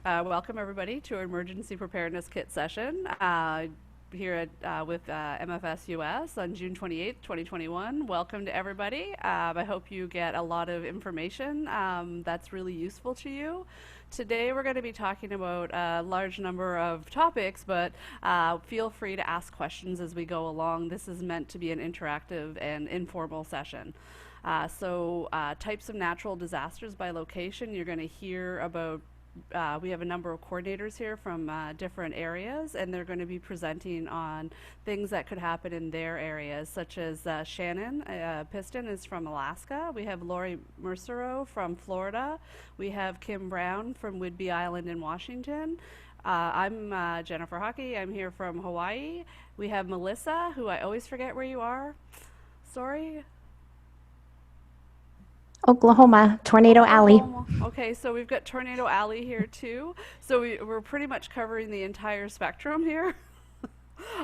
Welcome everybody to our emergency preparedness kit session here with MFS US on June 28th, 2021. Welcome to everybody. I hope you get a lot of information that's really useful to you. Today we're going to be talking about a large number of topics, but feel free to ask questions as we go along. This is meant to be an interactive and informal session. Types of natural disasters by location, you're going to hear about we have a number of coordinators here from different areas, and they're going to be presenting on things that could happen in their areas, such as Shannon Piston is from Alaska. We have Lori Mercero from Florida. We have Kim Brown from Whidbey Island in Washington. I'm Jennifer Hockey. I'm here from Hawaii. We have Melissa, who I always forget where you are. Sorry. Oklahoma, Tornado Alley. Okay, so we've got Tornado Alley here too. So we're pretty much covering the entire spectrum here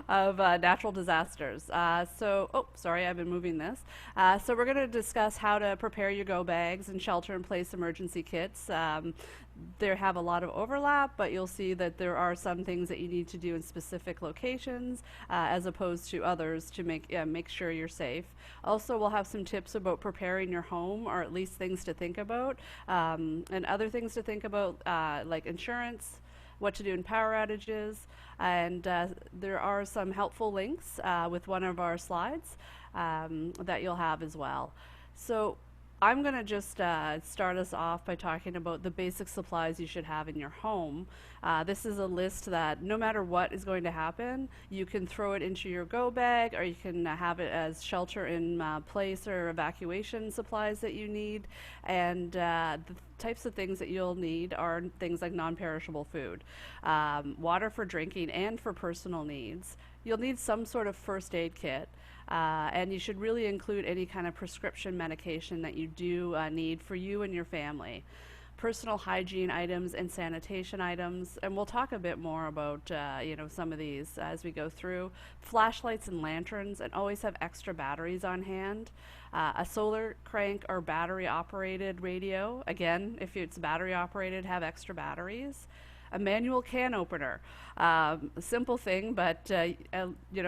of natural disasters. Sorry, I've been moving this. So we're going to discuss how to prepare your go bags and shelter-in-place emergency kits. There have a lot of overlap, but you'll see that there are some things that you need to do in specific locations as opposed to others to make sure you're safe. Also, we'll have some tips about preparing your home, or at least things to think about, and other things to think about like insurance, what to do in power outages, and there are some helpful links with one of our slides that you'll have as well. So I'm going to just start us off by talking about the basic supplies you should have in your home. This is a list that no matter what is going to happen, you can throw it into your go bag, or you can have it as shelter in place or evacuation supplies that you need. And the types of things that you'll need are things like non-perishable food, water for drinking and for personal needs. You'll need some sort of first aid kit. And you should really include any kind of prescription medication that you do need for you and your family. Personal hygiene items and sanitation items, and we'll talk a bit more about some of these as we go through. Flashlights and lanterns, and always have extra batteries on hand. A solar crank or battery operated radio. Again, if it's battery operated, have extra batteries. A manual can opener, a simple thing, but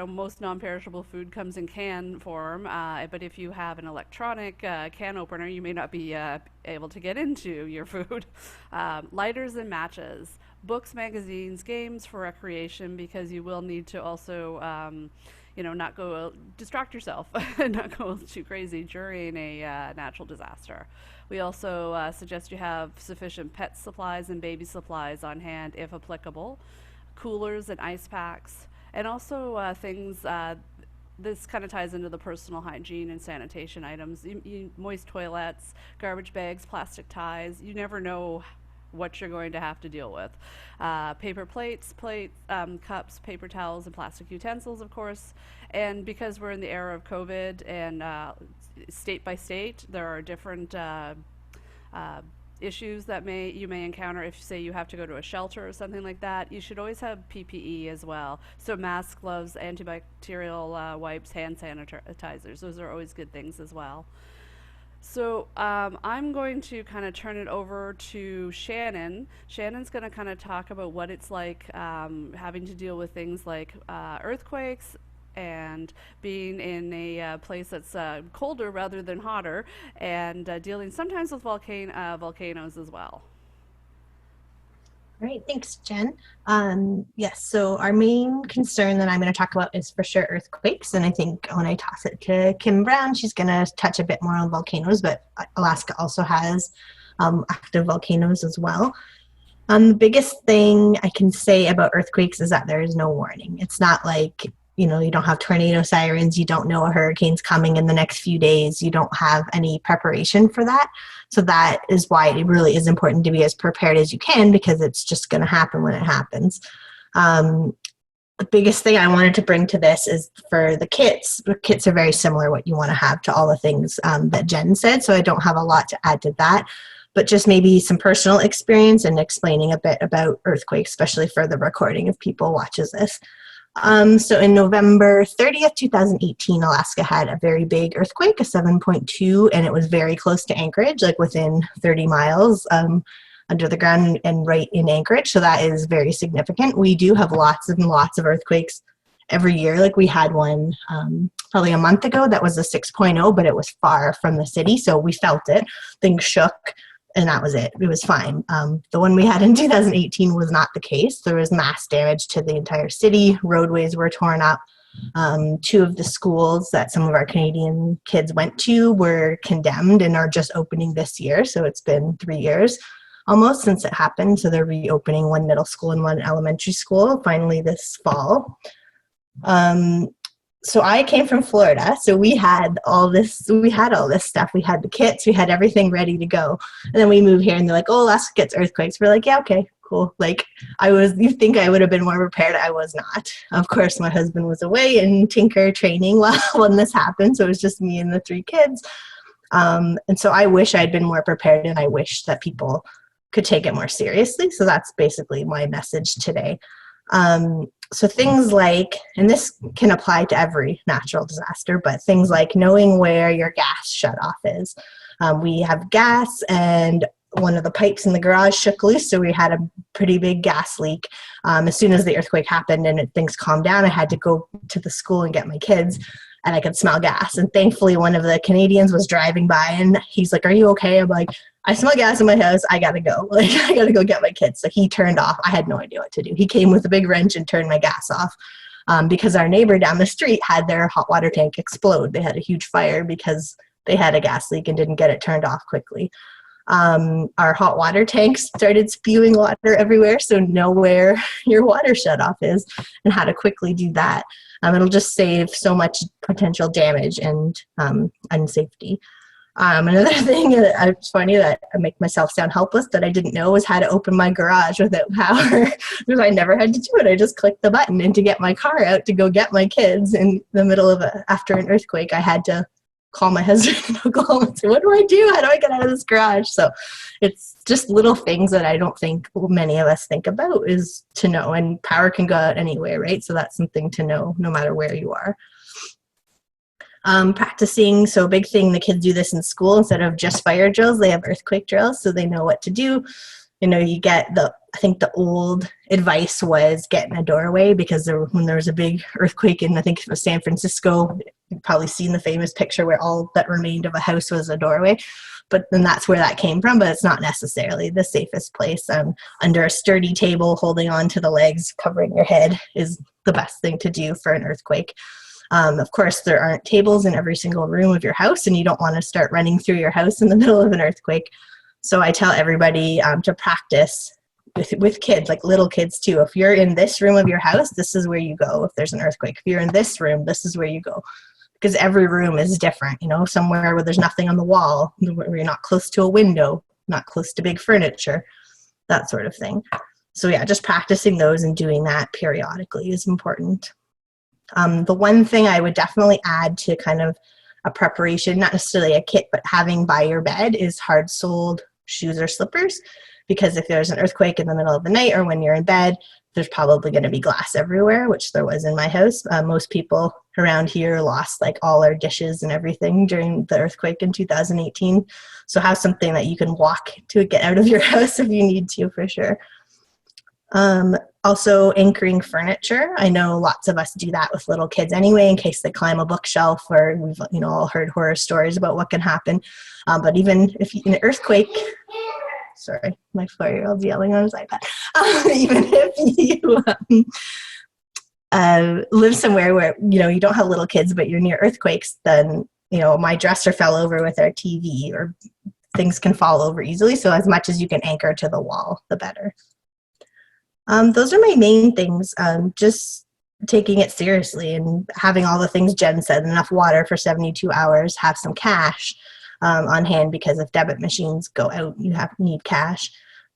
most non-perishable food comes in can form. But if you have an electronic can opener, you may not be able to get into your food. Lighters and matches, books, magazines, games for recreation, because you will need to also not go distract yourself and not go too crazy during a natural disaster. We also suggest you have sufficient pet supplies and baby supplies on hand if applicable, coolers and ice packs, and also things. This kind of ties into the personal hygiene and sanitation items. Moist toilets, garbage bags, plastic ties. You never know what you're going to have to deal with. Paper plates, cups, paper towels, and plastic utensils, of course. And because we're in the era of COVID and state by state, there are different issues that you may encounter if, say, you have to go to a shelter or something like that. You should always have PPE as well. So masks, gloves, antibacterial wipes, hand sanitizers. Those are always good things as well. So I'm going to kind of turn it over to Shannon. Shannon's going to kind of talk about what it's like having to deal with things like earthquakes and being in a place that's colder rather than hotter, and dealing sometimes with volcanoes as well. Great, thanks, Jen. Yes, so our main concern that I'm going to talk about is for sure earthquakes, and I think when I toss it to Kim Brown, she's going to touch a bit more on volcanoes, but Alaska also has active volcanoes as well. The biggest thing I can say about earthquakes is that there is no warning. It's not like, you don't have tornado sirens, you don't know a hurricane's coming in the next few days, you don't have any preparation for that. So that is why it really is important to be as prepared as you can, because it's just going to happen when it happens. The biggest thing I wanted to bring to this is for the kits. The kits are very similar, what you want to have to all the things that Jen said, so I don't have a lot to add to that, but just maybe some personal experience and explaining a bit about earthquakes, especially for the recording if people watches this. So in November 30th, 2018, Alaska had a very big earthquake, a 7.2, and it was very close to Anchorage, like within 30 miles. under the ground and right in Anchorage. So that is very significant. We do have lots and lots of earthquakes every year. Like we had one probably a month ago that was a 6.0, but it was far from the city. So we felt it. Things shook and that was it. It was fine. The one we had in 2018 was not the case. There was mass damage to the entire city. Roadways were torn up. Two of the schools that some of our Canadian kids went to were condemned and are just opening this year. So it's been 3 years almost since it happened. So they're reopening one middle school and one elementary school finally this fall. So I came from Florida, so we had all this stuff. We had the kits, we had everything ready to go. And then we moved here and they're like, oh, Alaska gets earthquakes. We're like, yeah, okay, cool. Like you think I would have been more prepared. I was not. Of course, my husband was away in Tinker training when this happened. So it was just me and the 3 kids. And so I wish I'd been more prepared and I wish that people could take it more seriously. So that's basically my message today. So things like, and this can apply to every natural disaster, but things like knowing where your gas shutoff is. We have gas and one of the pipes in the garage shook loose, so we had a pretty big gas leak. As soon as the earthquake happened and things calmed down, I had to go to the school and get my kids, and I could smell gas. And thankfully, one of the Canadians was driving by, and he's like, "Are you okay?" I'm like, "I smell gas in my house. I gotta go. Like, I gotta go get my kids." So he turned off. I had no idea what to do. He came with a big wrench and turned my gas off, because our neighbor down the street had their hot water tank explode. They had a huge fire because they had a gas leak and didn't get it turned off quickly. Our hot water tanks started spewing water everywhere, so know where your water shutoff is and how to quickly do that. It'll just save so much potential damage and unsafety. Another thing, it's funny that I make myself sound helpless, that I didn't know was how to open my garage without power, because I never had to do it. I just clicked the button, and to get my car out to go get my kids in the middle of after an earthquake, I had to call my husband and go home and say, what do I do? How do I get out of this garage? So it's just little things that I don't think many of us think about is to know. And power can go out anywhere, right? So that's something to know no matter where you are. Practicing, so a big thing, the kids do this in school. Instead of just fire drills, they have earthquake drills, so they know what to do. You know, you get I think the old advice was get in a doorway, because when there was a big earthquake in, I think it was San Francisco, you've probably seen the famous picture where all that remained of a house was a doorway. But then that's where that came from, but it's not necessarily the safest place. Under a sturdy table, holding on to the legs, covering your head is the best thing to do for an earthquake. Of course, there aren't tables in every single room of your house, and you don't want to start running through your house in the middle of an earthquake. So I tell everybody to practice with kids, like little kids too. If you're in this room of your house, this is where you go. If there's an earthquake, if you're in this room, this is where you go. Because every room is different, you know, somewhere where there's nothing on the wall, where you're not close to a window, not close to big furniture, that sort of thing. So yeah, just practicing those and doing that periodically is important. The one thing I would definitely add to kind of a preparation, not necessarily a kit, but having by your bed, is hard-soled shoes or slippers, because if there's an earthquake in the middle of the night or when you're in bed, there's probably going to be glass everywhere, which there was in my house. Most people around here lost like all our dishes and everything during the earthquake in 2018. So have something that you can walk to get out of your house if you need to, for sure. Also anchoring furniture. I know lots of us do that with little kids anyway, in case they climb a bookshelf, or we've all heard horror stories about what can happen. But even if in an earthquake, sorry, my 4-year-old's yelling on his iPad. Even if you live somewhere where you don't have little kids, but you're near earthquakes, then my dresser fell over with our TV, or things can fall over easily. So as much as you can anchor to the wall, the better. Those are my main things. Just taking it seriously and having all the things Jen said, enough water for 72 hours, have some cash on hand, because if debit machines go out, you need cash.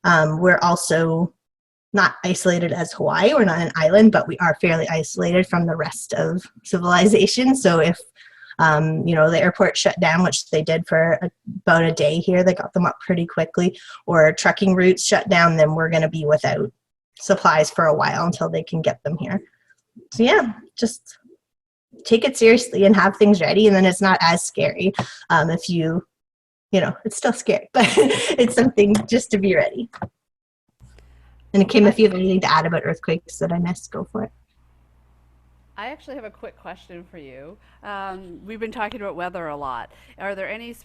We're also not isolated as Hawaii. We're not an island, but we are fairly isolated from the rest of civilization. So if the airport shut down, which they did for about a day here, they got them up pretty quickly, or trucking routes shut down, then we're going to be without supplies for a while until they can get them here. So yeah, just take it seriously and have things ready, and then it's not as scary if you it's still scary, but it's something just to be ready. And Kim, if you have anything to add about earthquakes that I missed, go for it. I actually have a quick question for you. We've been talking about weather a lot. Are there any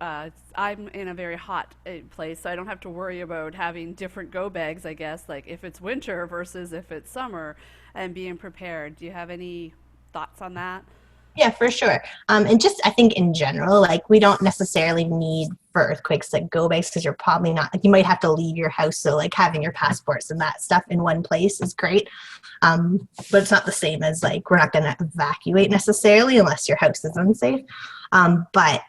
I'm in a very hot place, so I don't have to worry about having different go bags, I guess, like if it's winter versus if it's summer and being prepared. Do you have any thoughts on that? Yeah, for sure. And just I think in general, like we don't necessarily need for earthquakes like go bags because you're probably not like you might have to leave your house. So like having your passports and that stuff in one place is great. But it's not the same as like we're not going to evacuate necessarily unless your house is unsafe. But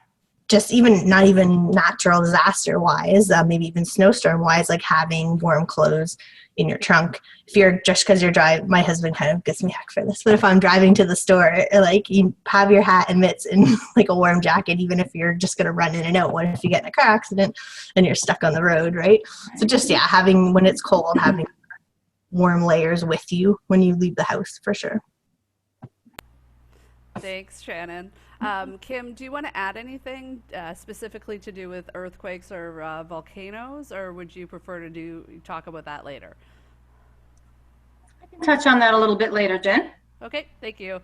just even not even natural disaster wise, maybe even snowstorm wise, like having warm clothes in your trunk. If you're just because you're driving, my husband kind of gets me heck for this, but if I'm driving to the store, like you have your hat and mitts and like a warm jacket, even if you're just going to run in and out. What if you get in a car accident and you're stuck on the road, right? So just, yeah, having when it's cold, having warm layers with you when you leave the house for sure. Thanks, Shannon. Kim, do you want to add anything specifically to do with earthquakes or volcanoes, or would you prefer to talk about that later? Touch on that a little bit later, Jen. Okay, thank you.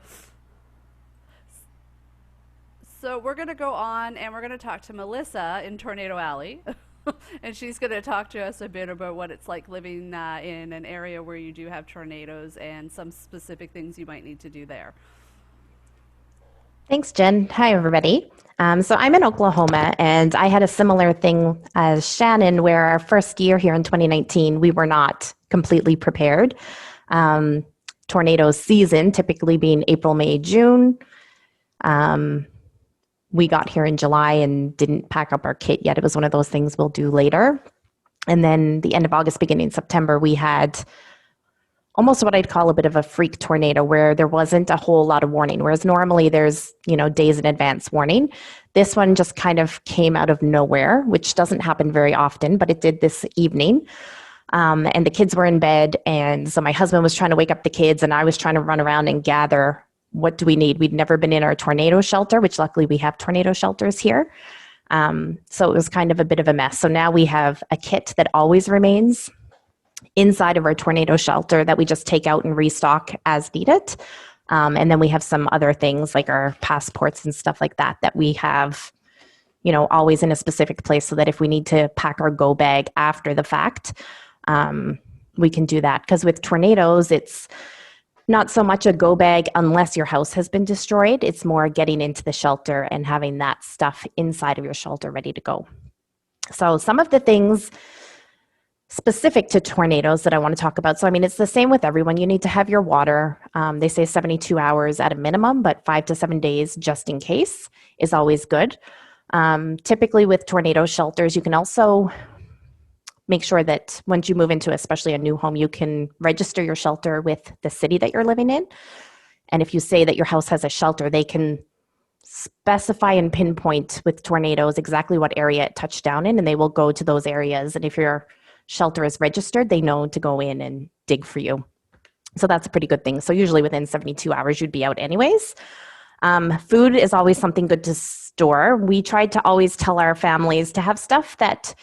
So we're going to go on and we're going to talk to Melissa in Tornado Alley. And she's going to talk to us a bit about what it's like living in an area where you do have tornadoes and some specific things you might need to do there. Thanks, Jen. Hi, everybody. So I'm in Oklahoma, and I had a similar thing as Shannon, where our first year here in 2019, we were not completely prepared. Tornado season typically being April, May, June. We got here in July and didn't pack up our kit yet. It was one of those things we'll do later. And then the end of August, beginning September, we had almost what I'd call a bit of a freak tornado where there wasn't a whole lot of warning, whereas normally there's, days in advance warning. This one just kind of came out of nowhere, which doesn't happen very often, but it did this evening. And the kids were in bed, and so my husband was trying to wake up the kids, and I was trying to run around and gather what do we need. We'd never been in our tornado shelter, which luckily we have tornado shelters here. So it was kind of a bit of a mess. So now we have a kit that always remains inside of our tornado shelter that we just take out and restock as needed. And then we have some other things like our passports and stuff like that we have, always in a specific place so that if we need to pack our go bag after the fact, we can do that. Because with tornadoes, it's not so much a go bag unless your house has been destroyed. It's more getting into the shelter and having that stuff inside of your shelter ready to go. So some of the things specific to tornadoes that I want to talk about. So, it's the same with everyone. You need to have your water. They say 72 hours at a minimum, but 5 to 7 days just in case is always good. Typically with tornado shelters, you can also make sure that once you move into especially a new home, you can register your shelter with the city that you're living in. And if you say that your house has a shelter, they can specify and pinpoint with tornadoes exactly what area it touched down in, and they will go to those areas. And if your shelter is registered, they know to go in and dig for you. So that's a pretty good thing. So usually within 72 hours, you'd be out anyways. Food is always something good to store. We tried to always tell our families to have stuff that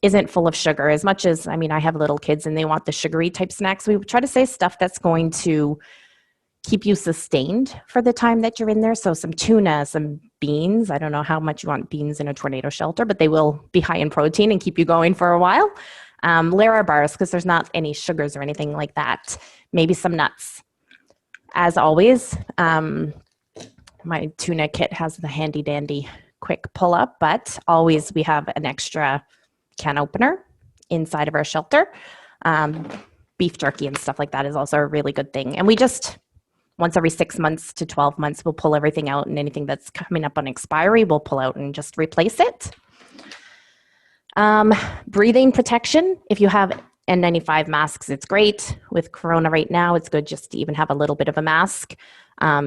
isn't full of sugar as much as, I have little kids and they want the sugary type snacks. We try to say stuff that's going to keep you sustained for the time that you're in there. So some tuna, some beans. I don't know how much you want beans in a tornado shelter, but they will be high in protein and keep you going for a while. Lara bars, because there's not any sugars or anything like that. Maybe some nuts. As always, my tuna kit has the handy dandy quick pull up, but always we have an extra can opener inside of our shelter. Beef jerky and stuff like that is also a really good thing. And we just, once every 6 months to 12 months, we'll pull everything out, and anything that's coming up on expiry, we'll pull out and just replace it. Breathing protection. If you have N95 masks, it's great. With Corona right now, it's good just to even have a little bit of a mask,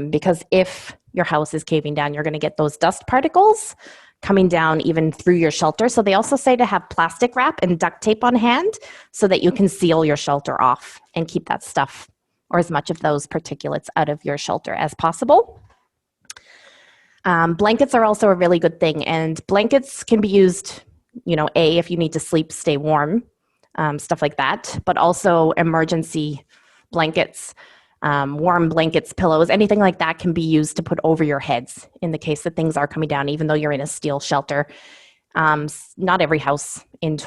because if your house is caving down, you're going to get those dust particles coming down even through your shelter. So they also say to have plastic wrap and duct tape on hand so that you can seal your shelter off and keep that stuff or as much of those particulates out of your shelter as possible. Blankets are also a really good thing, and blankets can be used, if you need to sleep, stay warm, stuff like that, but also emergency blankets, warm blankets, pillows, anything like that can be used to put over your heads in the case that things are coming down, even though you're in a steel shelter. Not every house in,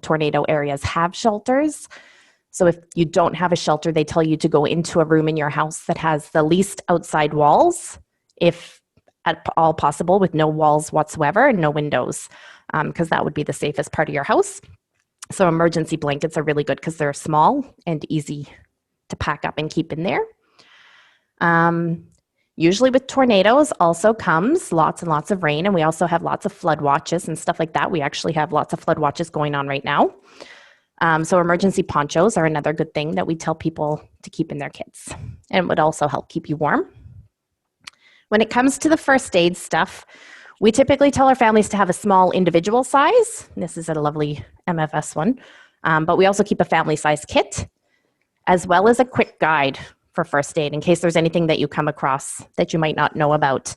tornado areas have shelters. So if you don't have a shelter, they tell you to go into a room in your house that has the least outside walls, if at all possible, with no walls whatsoever and no windows, because that would be the safest part of your house. So emergency blankets are really good because they're small and easy to pack up and keep in there. Usually with tornadoes also comes lots and lots of rain, and we also have lots of flood watches and stuff like that. We actually have lots of flood watches going on right now. So emergency ponchos are another good thing that we tell people to keep in their kits, and it would also help keep you warm. When it comes to the first aid stuff, we typically tell our families to have a small individual size. This is a lovely MFS one, but we also keep a family size kit, as well as a quick guide for first aid in case there's anything that you come across that you might not know about.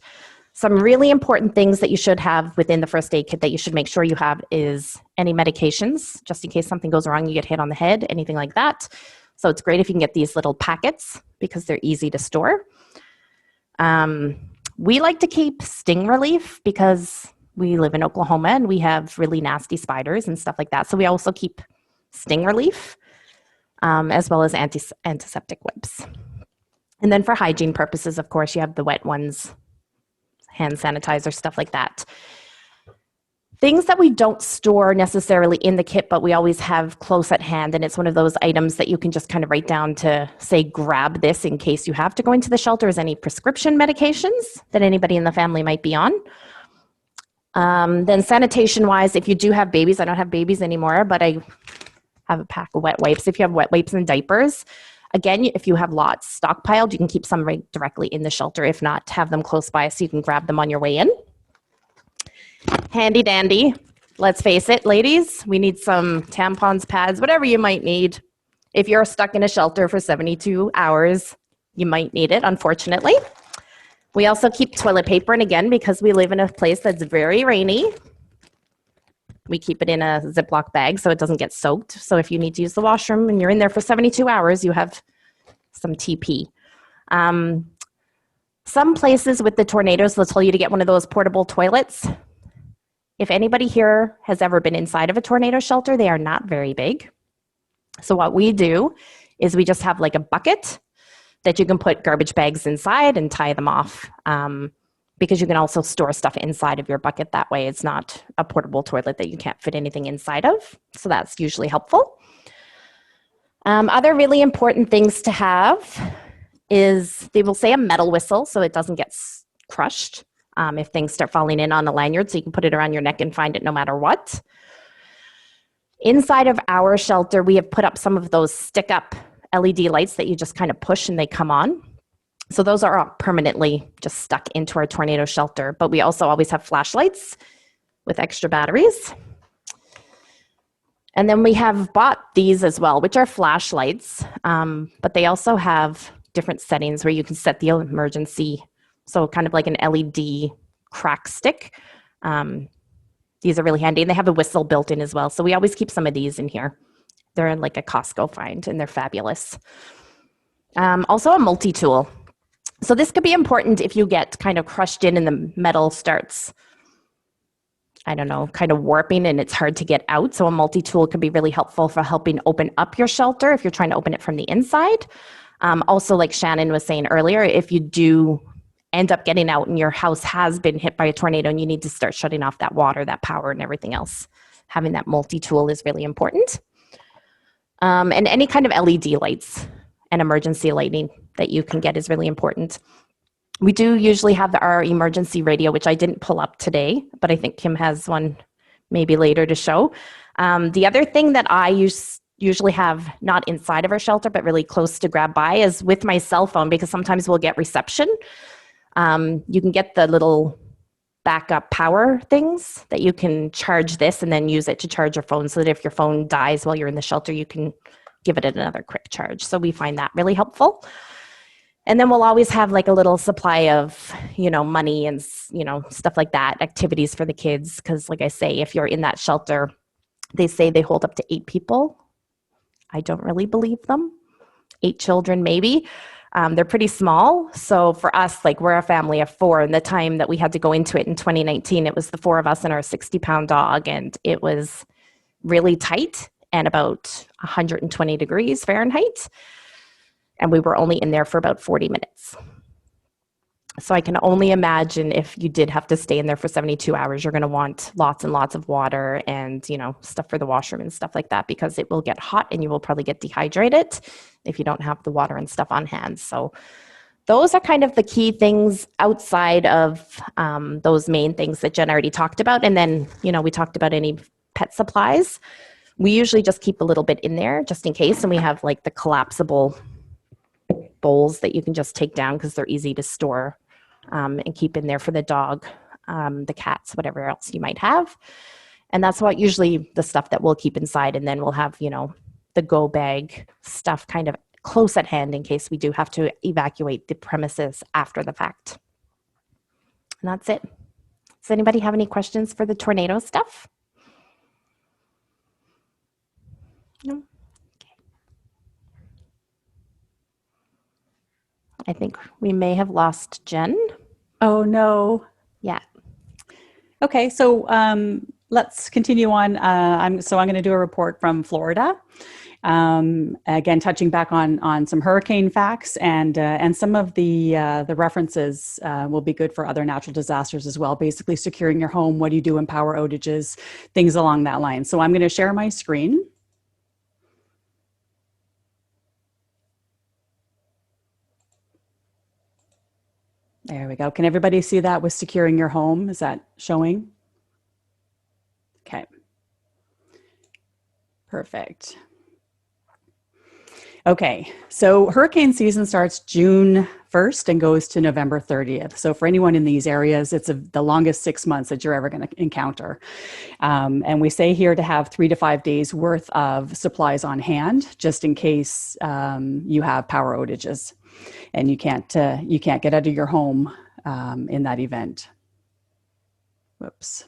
Some really important things that you should have within the first aid kit that you should make sure you have is any medications, just in case something goes wrong, you get hit on the head, anything like that. So it's great if you can get these little packets because they're easy to store. We like to keep sting relief because we live in Oklahoma and we have really nasty spiders and stuff like that. So we also keep sting relief, as well as antiseptic wipes. And then for hygiene purposes, of course, you have the wet ones, hand sanitizer, stuff like that. Things that we don't store necessarily in the kit, but we always have close at hand. And it's one of those items that you can just kind of write down to say, grab this in case you have to go into the shelter, is any prescription medications that anybody in the family might be on. Then sanitation wise, if you do have babies, I don't have babies anymore, but I have a pack of wet wipes. If you have wet wipes and diapers, again, if you have lots stockpiled, you can keep some right directly in the shelter. If not, have them close by so you can grab them on your way in. Handy dandy. Let's face it, ladies, we need some tampons, pads, whatever you might need. If you're stuck in a shelter for 72 hours, you might need it, unfortunately. We also keep toilet paper, and again, because we live in a place that's very rainy, we keep it in a Ziploc bag so it doesn't get soaked. So if you need to use the washroom and you're in there for 72 hours, you have some TP. Some places with the tornadoes, they'll tell you to get one of those portable toilets. If anybody here has ever been inside of a tornado shelter, they are not very big. So what we do is we just have like a bucket that you can put garbage bags inside and tie them off. Because you can also store stuff inside of your bucket that way. It's not a portable toilet that you can't fit anything inside of. So that's usually helpful. Other really important things to have is they will say a metal whistle so it doesn't get crushed if things start falling in on a lanyard, so you can put it around your neck and find it no matter what. Inside of our shelter, we have put up some of those stick-up LED lights that you just kind of push and they come on. So those are permanently just stuck into our tornado shelter, but we also always have flashlights with extra batteries. And then we have bought these as well, which are flashlights, but they also have different settings where you can set the emergency. So kind of like an LED crack stick. These are really handy, and they have a whistle built in as well. So we always keep some of these in here. They're in like a Costco find, and they're fabulous. Also a multi-tool. So this could be important if you get kind of crushed in and the metal starts, I don't know, kind of warping and it's hard to get out. So a multi-tool could be really helpful for helping open up your shelter if you're trying to open it from the inside. Also, like Shannon was saying earlier, if you do end up getting out and your house has been hit by a tornado and you need to start shutting off that water, that power, and everything else, having that multi-tool is really important. And any kind of LED lights and emergency lighting that you can get is really important. We do usually have our emergency radio, which I didn't pull up today, but I think Kim has one maybe later to show. The other thing that I usually have not inside of our shelter, but really close to grab by, is with my cell phone, because sometimes we'll get reception. You can get the little backup power things that you can charge this and then use it to charge your phone, so that if your phone dies while you're in the shelter, you can give it another quick charge. So we find that really helpful. And then we'll always have like a little supply of, money and, stuff like that, activities for the kids. Because like I say, if you're in that shelter, they say they hold up to 8 people. I don't really believe them. 8 children, maybe. They're pretty small. So for us, like we're a family of 4. And the time that we had to go into it in 2019, it was the 4 of us and our 60-pound dog. And it was really tight and about 120 degrees Fahrenheit. And we were only in there for about 40 minutes. So I can only imagine if you did have to stay in there for 72 hours, you're going to want lots and lots of water and, stuff for the washroom and stuff like that, because it will get hot and you will probably get dehydrated if you don't have the water and stuff on hand. So those are kind of the key things outside of those main things that Jen already talked about. And then, we talked about any pet supplies. We usually just keep a little bit in there just in case. And we have like the collapsible bowls that you can just take down because they're easy to store and keep in there for the dog, the cats, whatever else you might have. And that's what usually the stuff that we'll keep inside. And then we'll have, the go bag stuff kind of close at hand in case we do have to evacuate the premises after the fact. And that's it. Does anybody have any questions for the tornado stuff? No? I think we may have lost Jen. Oh, no. Yeah. Okay, so let's continue on. I'm going to do a report from Florida. Again, touching back on some hurricane facts and some of the references will be good for other natural disasters as well. Basically, securing your home, what do you do in power outages, things along that line. So I'm going to share my screen. There we go. Can everybody see that with securing your home? Is that showing? Okay. Perfect. Okay, so hurricane season starts June 1st and goes to November 30th. So for anyone in these areas, it's the longest 6 months that you're ever going to encounter. And we say here to have 3 to 5 days worth of supplies on hand, just in case you have power outages and you can't get out of your home in that event. Whoops.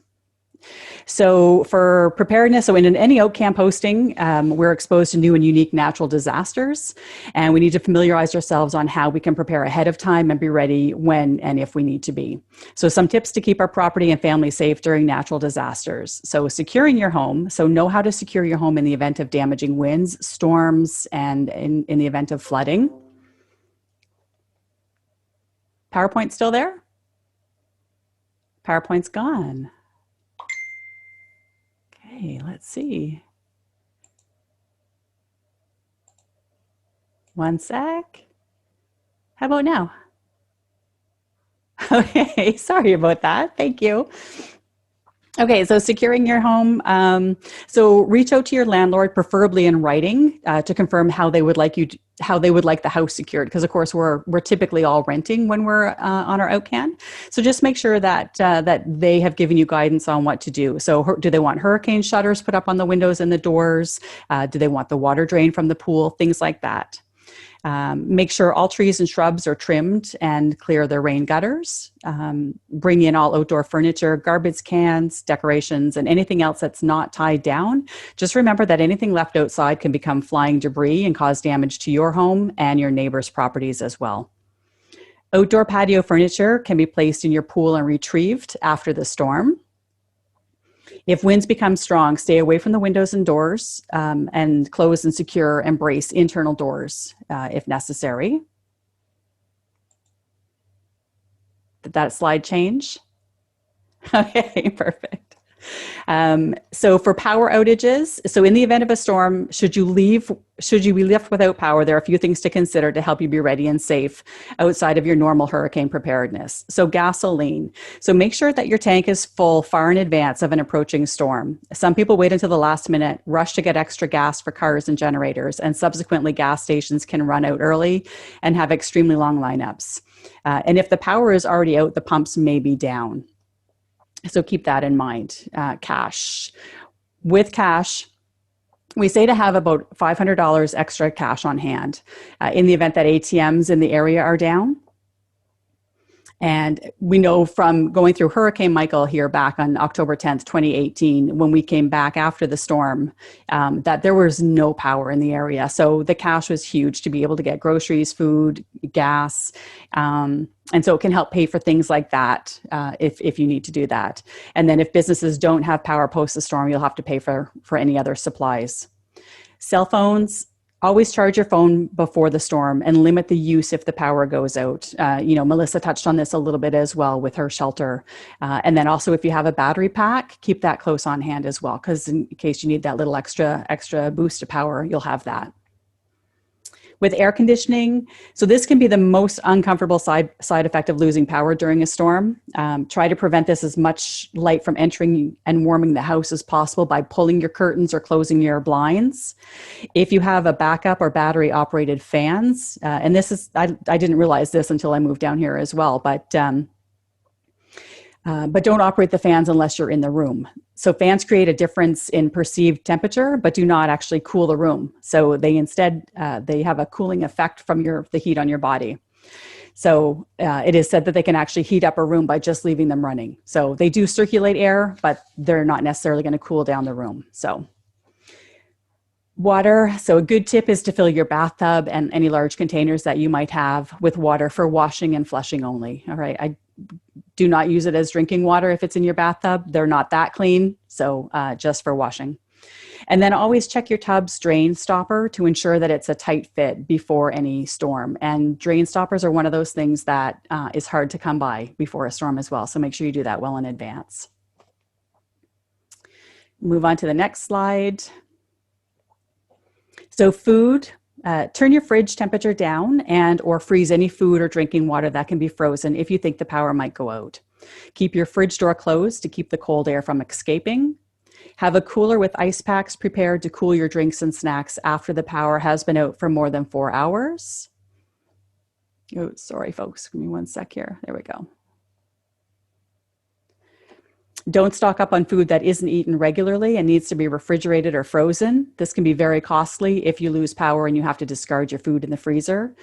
So for preparedness, so in any out camp hosting, we're exposed to new and unique natural disasters, and we need to familiarize ourselves on how we can prepare ahead of time and be ready when and if we need to be. So some tips to keep our property and family safe during natural disasters. So securing your home. So know how to secure your home in the event of damaging winds, storms, and in the event of flooding. PowerPoint still there? PowerPoint's gone. Okay, let's see. One sec. How about now? Okay, sorry about that. Thank you. Okay, so securing your home. So reach out to your landlord, preferably in writing, to confirm how they would like the house secured. Because of course we're typically all renting when we're on our outcan. So just make sure that they have given you guidance on what to do. So do they want hurricane shutters put up on the windows and the doors? Do they want the water drain from the pool? Things like that. Make sure all trees and shrubs are trimmed and clear their rain gutters. Bring in all outdoor furniture, garbage cans, decorations, and anything else that's not tied down. Just remember that anything left outside can become flying debris and cause damage to your home and your neighbors' properties as well. Outdoor patio furniture can be placed in your pool and retrieved after the storm. If winds become strong, stay away from the windows and doors, and close and secure and brace internal doors if necessary. Did that slide change? Okay, perfect. So for power outages, so in the event of a storm, should you be left without power, there are a few things to consider to help you be ready and safe outside of your normal hurricane preparedness. So gasoline. So make sure that your tank is full far in advance of an approaching storm. Some people wait until the last minute, rush to get extra gas for cars and generators, and subsequently gas stations can run out early and have extremely long lineups. And if the power is already out, the pumps may be down. So keep that in mind. Cash. With cash, We say to have about $500 extra cash on hand in the event that ATMs in the area are down. And we know from going through Hurricane Michael here back on October 10th, 2018, when we came back after the storm, that there was no power in the area. So the cash was huge to be able to get groceries, food, gas. And so it can help pay for things like that if you need to do that. And then if businesses don't have power post the storm, you'll have to pay for any other supplies. Cell phones, always charge your phone before the storm and limit the use if the power goes out. Melissa touched on this a little bit as well with her shelter. And then also if you have a battery pack, keep that close on hand as well, because in case you need that little extra boost of power, you'll have that. With air conditioning, so this can be the most uncomfortable side effect of losing power during a storm. Try to prevent this as much light from entering and warming the house as possible by pulling your curtains or closing your blinds. If you have a backup or battery operated fans, and this is, I didn't realize this until I moved down here as well, but don't operate the fans unless you're in the room. So fans create a difference in perceived temperature, but do not actually cool the room. So they instead, they have a cooling effect from the heat on your body. So it is said that they can actually heat up a room by just leaving them running. So they do circulate air, but they're not necessarily going to cool down the room. So water. So a good tip is to fill your bathtub and any large containers that you might have with water for washing and flushing only. All right. Do not use it as drinking water if it's in your bathtub. They're not that clean, so just for washing. And then always check your tub's drain stopper to ensure that it's a tight fit before any storm. And drain stoppers are one of those things that is hard to come by before a storm as well, so make sure you do that well in advance. Move on to the next slide. So food. Turn your fridge temperature down and or freeze any food or drinking water that can be frozen if you think the power might go out. Keep your fridge door closed to keep the cold air from escaping. Have a cooler with ice packs prepared to cool your drinks and snacks after the power has been out for more than 4 hours. Oh, sorry, folks. Give me one sec here. There we go. Don't stock up on food that isn't eaten regularly and needs to be refrigerated or frozen. This can be very costly if you lose power and you have to discard your food in the freezer.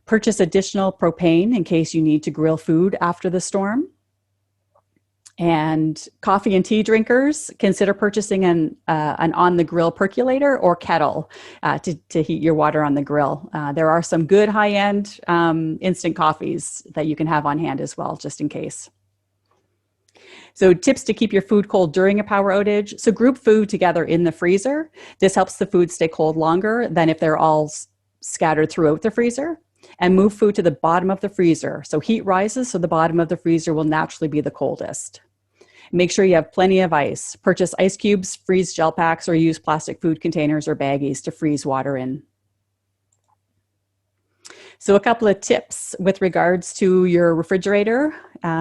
Purchase additional propane in case you need to grill food after the storm. And coffee and tea drinkers, consider purchasing an on-the-grill percolator or kettle to heat your water on the grill. There are some good high-end instant coffees that you can have on hand as well, just in case. So tips to keep your food cold during a power outage. So group food together in the freezer. This helps the food stay cold longer than if they're all scattered throughout the freezer. And move food to the bottom of the freezer. So heat rises, so the bottom of the freezer will naturally be the coldest. Make sure you have plenty of ice. Purchase ice cubes, freeze gel packs, or use plastic food containers or baggies to freeze water in. So a couple of tips with regards to your refrigerator.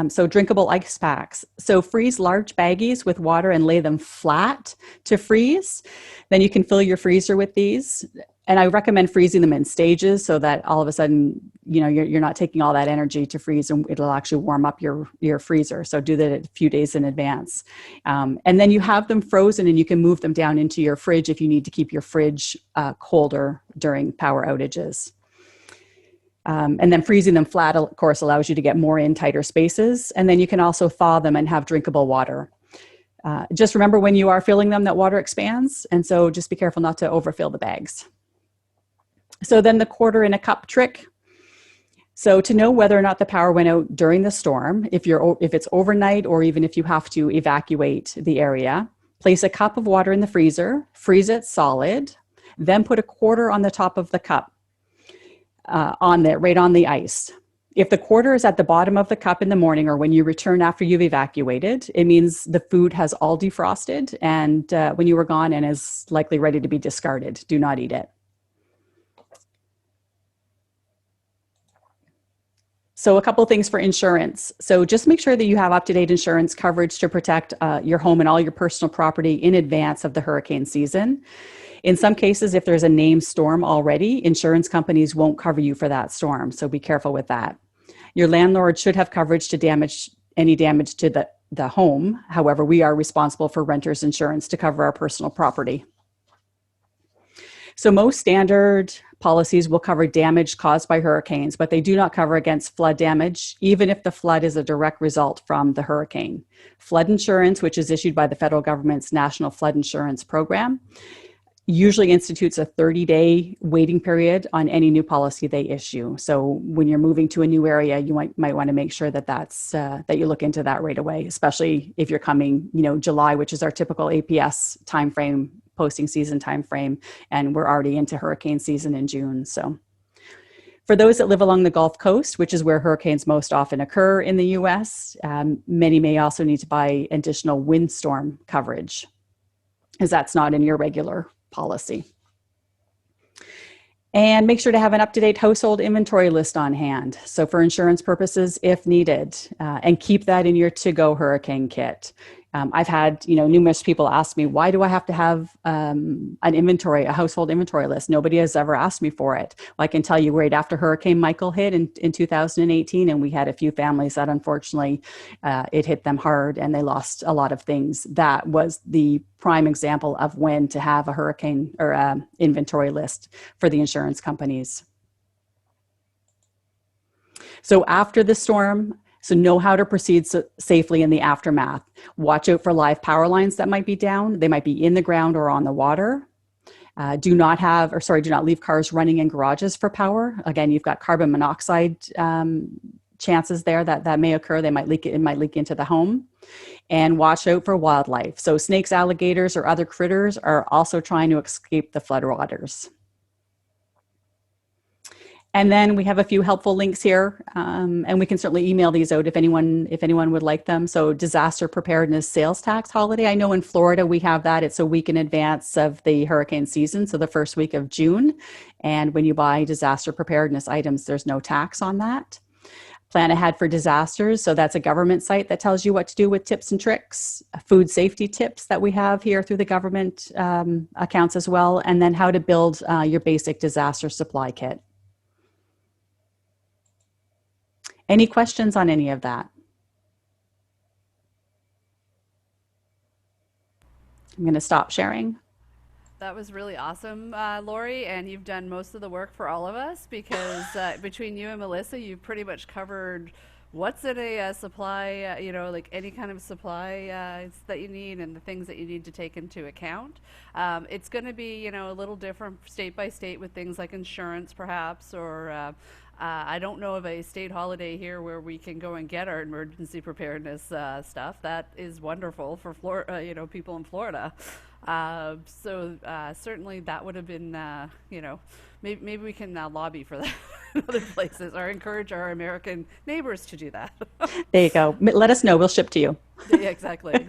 So drinkable ice packs. So freeze large baggies with water and lay them flat to freeze. Then you can fill your freezer with these. And I recommend freezing them in stages so that all of a sudden, you're not taking all that energy to freeze and it'll actually warm up your freezer. So do that a few days in advance. And then you have them frozen and you can move them down into your fridge if you need to keep your fridge colder during power outages. And then freezing them flat, of course, allows you to get more in tighter spaces. And then you can also thaw them and have drinkable water. Just remember when you are filling them that water expands. And so just be careful not to overfill the bags. So then the quarter in a cup trick. So to know whether or not the power went out during the storm, if it's overnight or even if you have to evacuate the area, place a cup of water in the freezer, freeze it solid, then put a quarter on the top of the cup. Right on the ice. If the quarter is at the bottom of the cup in the morning or when you return after you've evacuated, it means the food has all defrosted and when you were gone and is likely ready to be discarded. Do not eat it. So a couple of things for insurance. So just make sure that you have up-to-date insurance coverage to protect your home and all your personal property in advance of the hurricane season. In some cases, if there's a named storm already, insurance companies won't cover you for that storm. So be careful with that. Your landlord should have coverage to any damage to the home. However, we are responsible for renters insurance to cover our personal property. So most standard policies will cover damage caused by hurricanes, but they do not cover against flood damage, even if the flood is a direct result from the hurricane. Flood insurance, which is issued by the federal government's National Flood Insurance Program, usually institutes a 30-day waiting period on any new policy they issue. So when you're moving to a new area, you might want to make sure that that you look into that right away, especially if you're coming, July, which is our typical APS timeframe, posting season timeframe, and we're already into hurricane season in June. So for those that live along the Gulf Coast, which is where hurricanes most often occur in the US, many may also need to buy additional windstorm coverage, as that's not in your regular policy. And make sure to have an up-to-date household inventory list on hand. So for insurance purposes, if needed, and keep that in your to-go hurricane kit. I've had, numerous people ask me, why do I have to have a household inventory list? Nobody has ever asked me for it. Well, I can tell you right after Hurricane Michael hit in 2018, and we had a few families that unfortunately it hit them hard and they lost a lot of things. That was the prime example of when to have a hurricane or inventory list for the insurance companies. So after the storm, so know how to proceed safely in the aftermath. Watch out for live power lines that might be down. They might be in the ground or on the water. Do not leave cars running in garages for power. Again, you've got carbon monoxide chances there that may occur. It might leak into the home. And watch out for wildlife. So snakes, alligators, or other critters are also trying to escape the floodwaters. And then we have a few helpful links here, and we can certainly email these out if anyone would like them. So disaster preparedness sales tax holiday. I know in Florida we have that. It's a week in advance of the hurricane season, so the first week of June. And when you buy disaster preparedness items, there's no tax on that. Plan ahead for disasters. So that's a government site that tells you what to do with tips and tricks, food safety tips that we have here through the government accounts as well, and then how to build your basic disaster supply kit. Any questions on any of that? I'm going to stop sharing. That was really awesome, Lori, and you've done most of the work for all of us because between you and Melissa, you've pretty much covered what's in a supply, like any kind of supply that you need and the things that you need to take into account. It's going to be, a little different state by state with things like insurance perhaps, or I don't know of a state holiday here where we can go and get our emergency preparedness stuff. That is wonderful for people in Florida. So certainly that would have been, maybe we can lobby for that in other places or encourage our American neighbors to do that. There you go. Let us know. We'll ship to you. Yeah, exactly.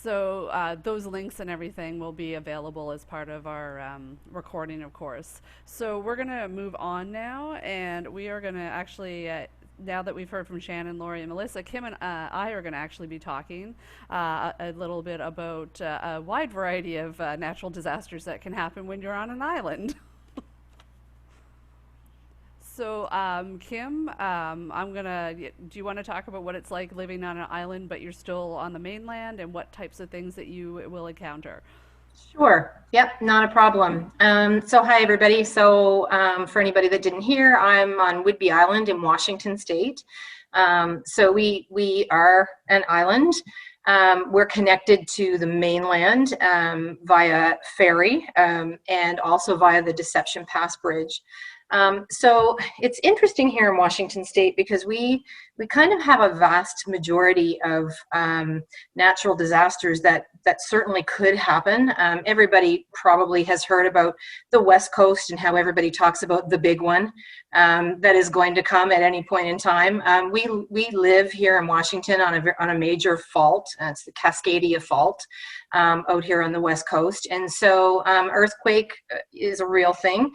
So those links and everything will be available as part of our recording, of course. So we're going to move on now, and we are going to actually, now that we've heard from Shannon, Lori, and Melissa, Kim and I are going to actually be talking a little bit about a wide variety of natural disasters that can happen when you're on an island. So, Kim, do you want to talk about what it's like living on an island, but you're still on the mainland, and what types of things that you will encounter? Sure. Yep, not a problem. So hi, everybody. So for anybody that didn't hear, I'm on Whidbey Island in Washington State. So we are an island. We're connected to the mainland via ferry and also via the Deception Pass Bridge. So it's interesting here in Washington State because we kind of have a vast majority of natural disasters that certainly could happen. Everybody probably has heard about the West Coast and how everybody talks about the big one that is going to come at any point in time. We live here in Washington on a major fault. It's the Cascadia Fault out here on the West Coast. And so earthquake is a real thing.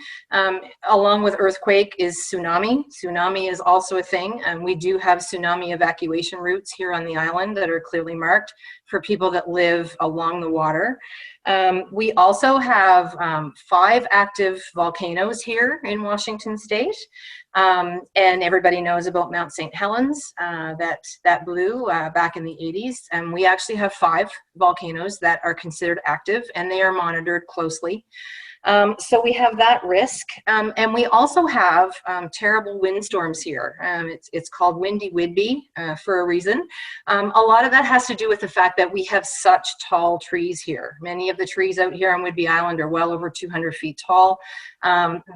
Along with earthquake is tsunami. Tsunami is also a thing. And we do have have tsunami evacuation routes here on the island that are clearly marked for people that live along the water. We also have 5 active volcanoes here in Washington State. And everybody knows about Mount St. Helens that blew back in the 80s. And we actually have 5 volcanoes that are considered active, and they are monitored closely. So we have that risk, and we also have terrible windstorms here. It's called Windy Whidbey for a reason. A lot of that has to do with the fact that we have such tall trees here. Many of the trees out here on Whidbey Island are well over 200 feet tall.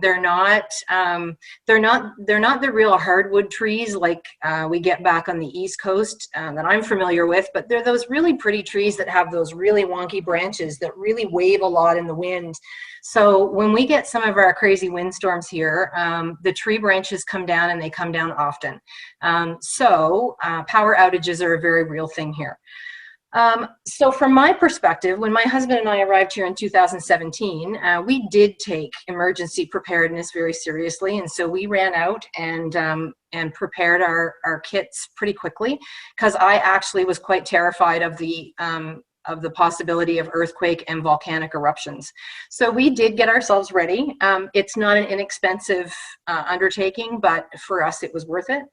They're not the real hardwood trees like we get back on the East Coast that I'm familiar with, but they're those really pretty trees that have those really wonky branches that really wave a lot in the wind. So when we get some of our crazy windstorms here, the tree branches come down, and they come down often. So power outages are a very real thing here. So from my perspective, when my husband and I arrived here in 2017, we did take emergency preparedness very seriously. And so we ran out and prepared our kits pretty quickly, because I actually was quite terrified of the possibility of earthquake and volcanic eruptions. So we did get ourselves ready. It's not an inexpensive undertaking, but for us it was worth it.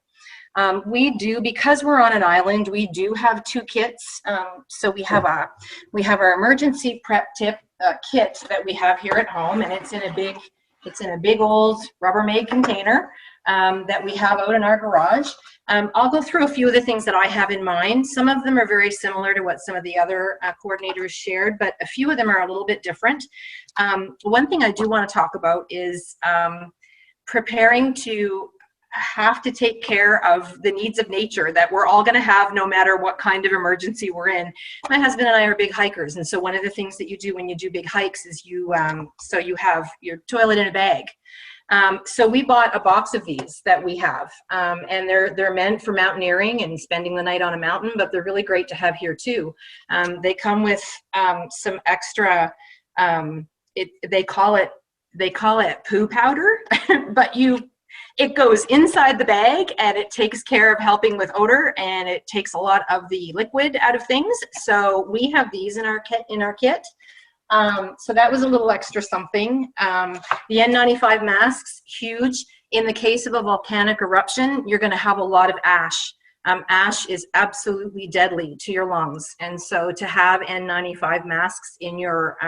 Because we're on an island, we do have 2 kits. So we have our emergency prep kit that we have here at home, and it's in a big old Rubbermaid container that we have out in our garage. I'll go through a few of the things that I have in mind. Some of them are very similar to what some of the other coordinators shared, but a few of them are a little bit different. One thing I do want to talk about is preparing to have to take care of the needs of nature that we're all going to have no matter what kind of emergency we're in. My husband and I are big hikers, and so one of the things that you do when you do big hikes is you have your toilet in a bag. So we bought a box of these that we have, and they're meant for mountaineering and spending the night on a mountain, but they're really great to have here too. They come with some extra, they call it poo powder, but it goes inside the bag, and it takes care of helping with odor, and it takes a lot of the liquid out of things. So we have these in our kit. So that was a little extra something. The N95 masks, huge. In the case of a volcanic eruption, you're going to have a lot of ash. Ash is absolutely deadly to your lungs, and so to have N95 masks in your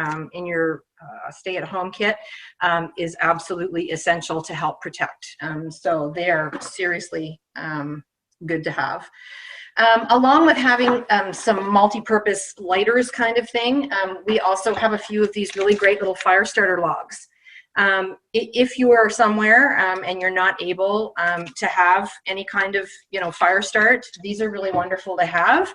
stay-at-home kit is absolutely essential to help protect. So they are seriously good to have. Along with having some multi-purpose lighters kind of thing, we also have a few of these really great little fire starter logs. If you are somewhere and you're not able to have any kind of fire start, these are really wonderful to have.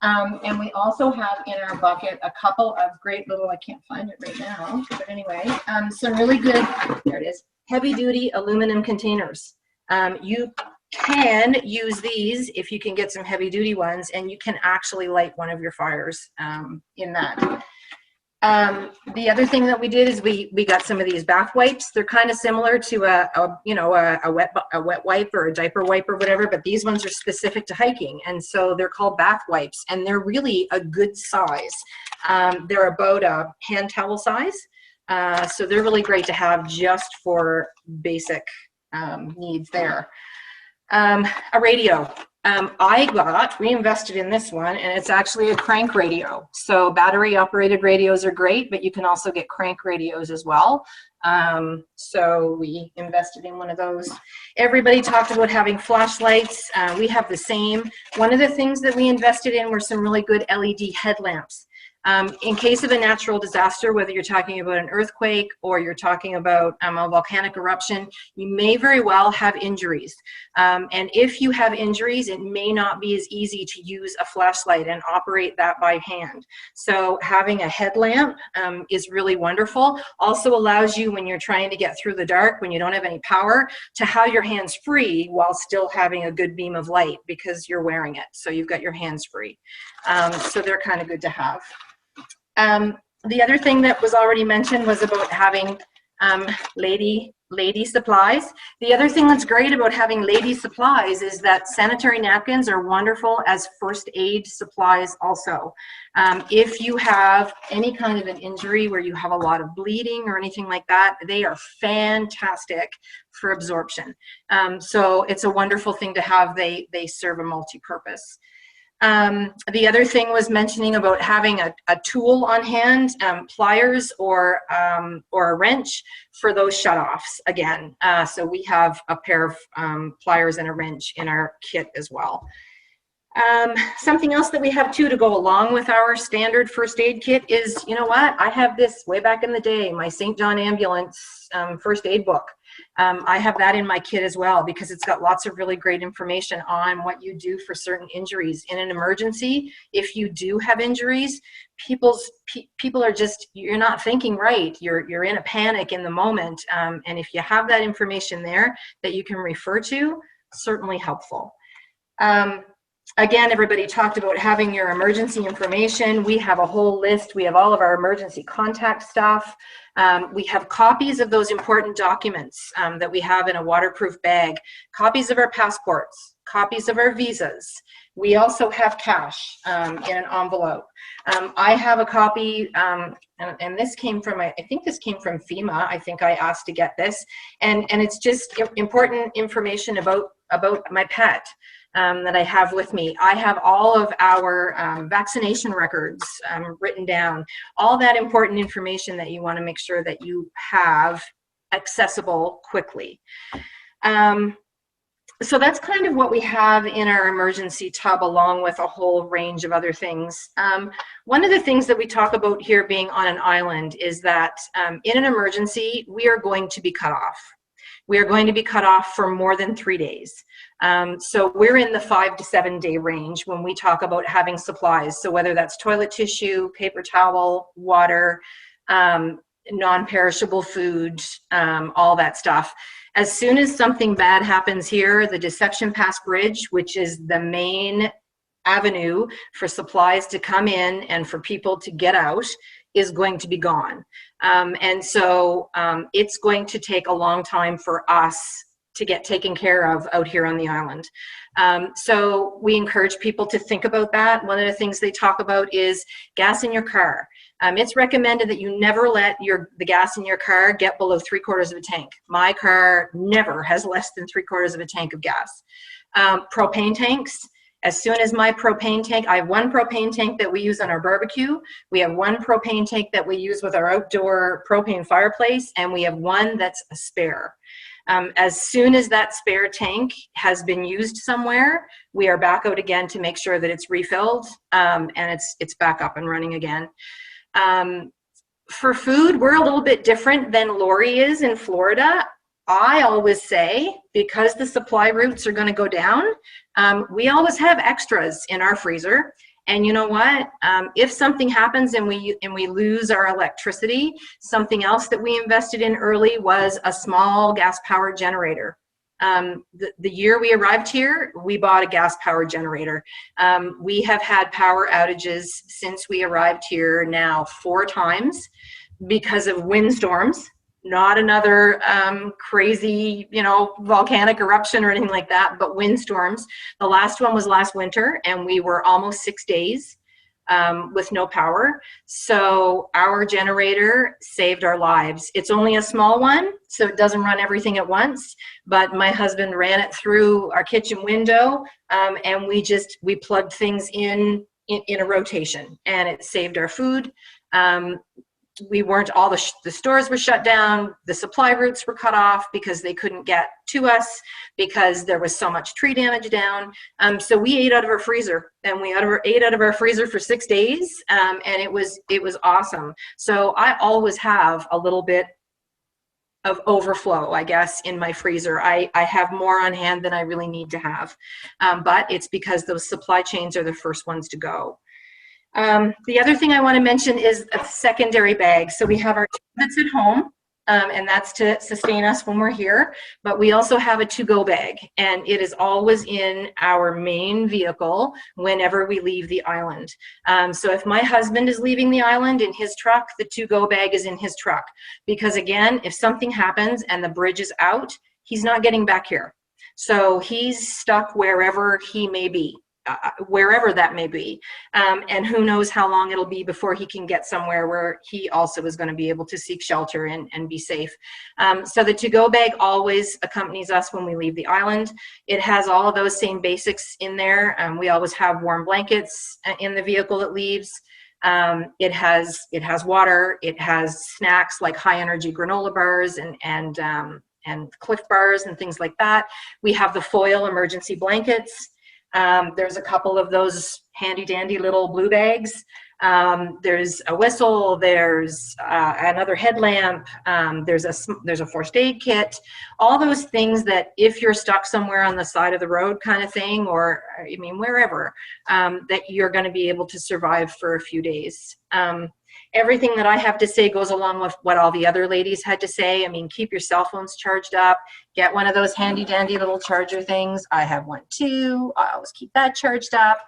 And we also have in our bucket a couple of great little, I can't find it right now, but anyway, some really good, there it is, heavy duty aluminum containers. You can use these if you can get some heavy duty ones, and you can actually light one of your fires in that. The other thing that we did is we got some of these bath wipes. They're kind of similar to a wet wipe or a diaper wipe or whatever, but these ones are specific to hiking, and so they're called bath wipes, and they're really a good size. They're about a hand towel size, so they're really great to have just for basic needs there. A radio. We invested in this one, and it's actually a crank radio. So battery operated radios are great, but you can also get crank radios as well. So we invested in one of those. Everybody talked about having flashlights. We have the same. One of the things that we invested in were some really good LED headlamps. In case of a natural disaster, whether you're talking about an earthquake or you're talking about a volcanic eruption, you may very well have injuries. And if you have injuries, it may not be as easy to use a flashlight and operate that by hand. So having a headlamp is really wonderful. Also allows you, when you're trying to get through the dark, when you don't have any power, to have your hands free while still having a good beam of light because you're wearing it. So you've got your hands free. So they're kind of good to have. The other thing that was already mentioned was about having lady lady supplies. The other thing that's great about having lady supplies is that sanitary napkins are wonderful as first aid supplies also. If you have any kind of an injury where you have a lot of bleeding or anything like that, they are fantastic for absorption. So it's a wonderful thing to have. They serve a multi-purpose. The other thing was mentioning about having a tool on hand, pliers or a wrench for those shutoffs again. So we have a pair of pliers and a wrench in our kit as well. Something else that we have too to go along with our standard first aid kit is, you know what, I have this way back in the day, my St. John Ambulance first aid book. I have that in my kit as well because it's got lots of really great information on what you do for certain injuries. In an emergency, if you do have injuries, people are just, you're not thinking right. You're in a panic in the moment. And if you have that information there that you can refer to, certainly helpful. Again, everybody talked about having your emergency information. We have a whole list. We have all of our emergency contact stuff. We have copies of those important documents that we have in a waterproof bag, copies of our passports, copies of our visas. We also have cash in an envelope. I have a copy, and this came from, I think this came from FEMA. I think I asked to get this. And it's just important information about my pet. That I have with me. I have all of our vaccination records written down, all that important information that you want to make sure that you have accessible quickly. So that's kind of what we have in our emergency tub, along with a whole range of other things. One of the things that we talk about here being on an island is that in an emergency, we are going to be cut off. We are going to be cut off for more than 3 days. So we're in the 5 to 7 day range when we talk about having supplies. So whether that's toilet tissue, paper towel, water, non-perishable food, all that stuff. As soon as something bad happens here, the Deception Pass Bridge, which is the main avenue for supplies to come in and for people to get out, is going to be gone. And so it's going to take a long time for us to get taken care of out here on the island. So we encourage people to think about that. One of the things they talk about is gas in your car. It's recommended that you never let the gas in your car get below 3/4 of a tank. My car never has less than 3/4 of a tank of gas. Propane tanks. As soon as my propane tank, I have one propane tank that we use on our barbecue. We have one propane tank that we use with our outdoor propane fireplace, and we have one that's a spare. As soon as that spare tank has been used somewhere, we are back out again to make sure that it's refilled and it's back up and running again. For food, we're a little bit different than Lori is in Florida. I always say, because the supply routes are going to go down, we always have extras in our freezer. And you know what? If something happens and we lose our electricity, something else that we invested in early was a small gas-powered generator. The year we arrived here, we bought a gas-powered generator. We have had power outages since we arrived here now 4 times because of windstorms. Not another crazy, volcanic eruption or anything like that, but windstorms. The last one was last winter, and we were almost 6 days with no power. So our generator saved our lives. It's only a small one, so it doesn't run everything at once, but my husband ran it through our kitchen window, and we plugged things in a rotation, and it saved our food. We weren't, all the stores were shut down, the supply routes were cut off because they couldn't get to us because there was so much tree damage down. So we ate out of our freezer, and we ate out of our freezer for 6 days, and it was awesome. So I always have a little bit of overflow, I guess, in my freezer. I have more on hand than I really need to have, but it's because those supply chains are the first ones to go. The other thing I want to mention is a secondary bag. So we have our toilets at home. and that's to sustain us when we're here. But we also have a to-go bag, and it is always in our main vehicle whenever we leave the island. So if my husband is leaving the island in his truck, the to-go bag is in his truck. Because again, if something happens and the bridge is out, he's not getting back here. So he's stuck wherever he may be. Wherever that may be, and who knows how long it'll be before he can get somewhere where he also is going to be able to seek shelter and be safe. So the to-go bag always accompanies us when we leave the island. It has all of those same basics in there. We always have warm blankets in the vehicle that leaves. It has water. It has snacks like high energy granola bars and Cliff bars and things like that. We have the foil emergency blankets. There's a couple of those handy dandy little blue bags. There's a whistle, there's another headlamp, there's a first aid kit, all those things that if you're stuck somewhere on the side of the road kind of thing, or I mean, wherever, that you're going to be able to survive for a few days. Everything that I have to say goes along with what all the other ladies had to say. I mean, keep your cell phones charged up, get one of those handy dandy little charger things. I have one too. I always keep that charged up.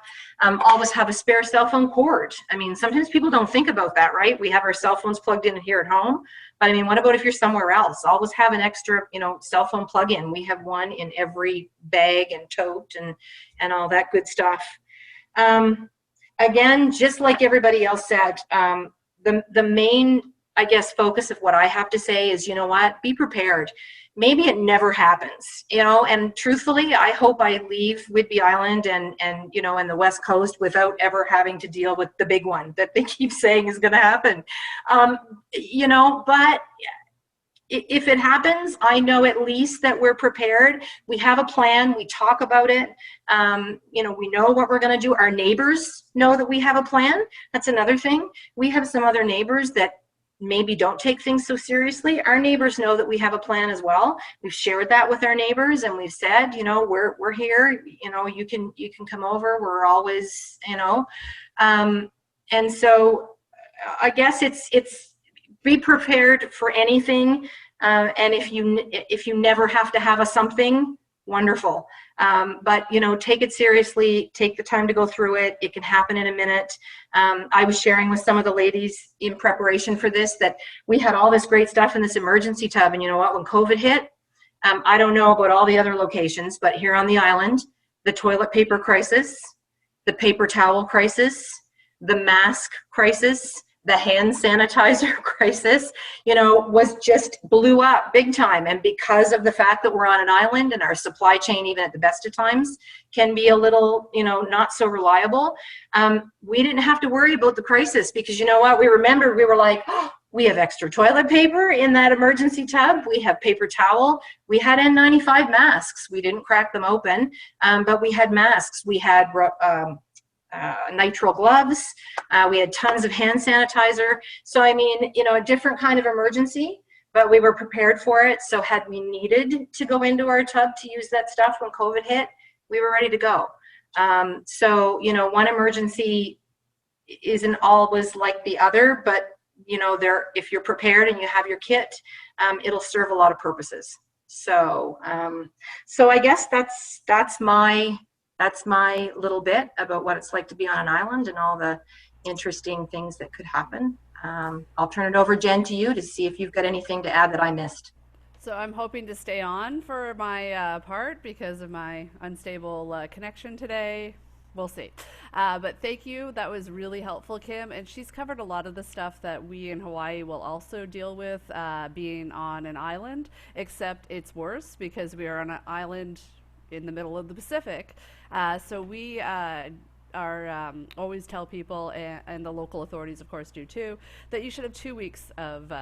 Always have a spare cell phone cord. I mean, sometimes people don't think about that, right? We have our cell phones plugged in here at home, but I mean, what about if you're somewhere else? Always have an extra, cell phone plug-in. We have one in every bag and tote and all that good stuff. Again, just like everybody else said, the main, I guess, focus of what I have to say is, be prepared. Maybe it never happens, and truthfully, I hope I leave Whidbey Island and the West Coast without ever having to deal with the big one that they keep saying is going to happen. But if it happens, I know at least that we're prepared. We have a plan. We talk about it. We know what we're going to do. Our neighbors know that we have a plan. That's another thing. We have some other neighbors that maybe don't take things so seriously. Our neighbors know that we have a plan as well. We've shared that with our neighbors, and we've said, we're here. You can come over. We're always, and so I guess it's be prepared for anything, and if you never have to have a something, wonderful. But take it seriously. Take the time to go through it. It can happen in a minute. I was sharing with some of the ladies in preparation for this that we had all this great stuff in this emergency tub, and you know what? When COVID hit, I don't know about all the other locations, but here on the island, the toilet paper crisis, the paper towel crisis, the mask crisis, the hand sanitizer crisis, was just blew up big time. And because of the fact that we're on an island and our supply chain, even at the best of times, can be a little, not so reliable, we didn't have to worry about the crisis because we were like, oh, we have extra toilet paper in that emergency tub. We have paper towel. We had N95 masks. We didn't crack them open, but we had masks. We had nitrile gloves. We had tons of hand sanitizer. So, a different kind of emergency, but we were prepared for it. So had we needed to go into our tub to use that stuff when COVID hit, we were ready to go. One emergency isn't always like the other, but if you're prepared and you have your kit, it'll serve a lot of purposes. So I guess that's my little bit about what it's like to be on an island and all the interesting things that could happen. I'll turn it over, Jen, to you to see if you've got anything to add that I missed. So I'm hoping to stay on for my part because of my unstable connection today. We'll see. But thank you. That was really helpful, Kim. And she's covered a lot of the stuff that we in Hawaii will also deal with being on an island, except it's worse because we are on an island in the middle of the Pacific. So we always tell people, and the local authorities, of course, do too, that you should have 2 weeks of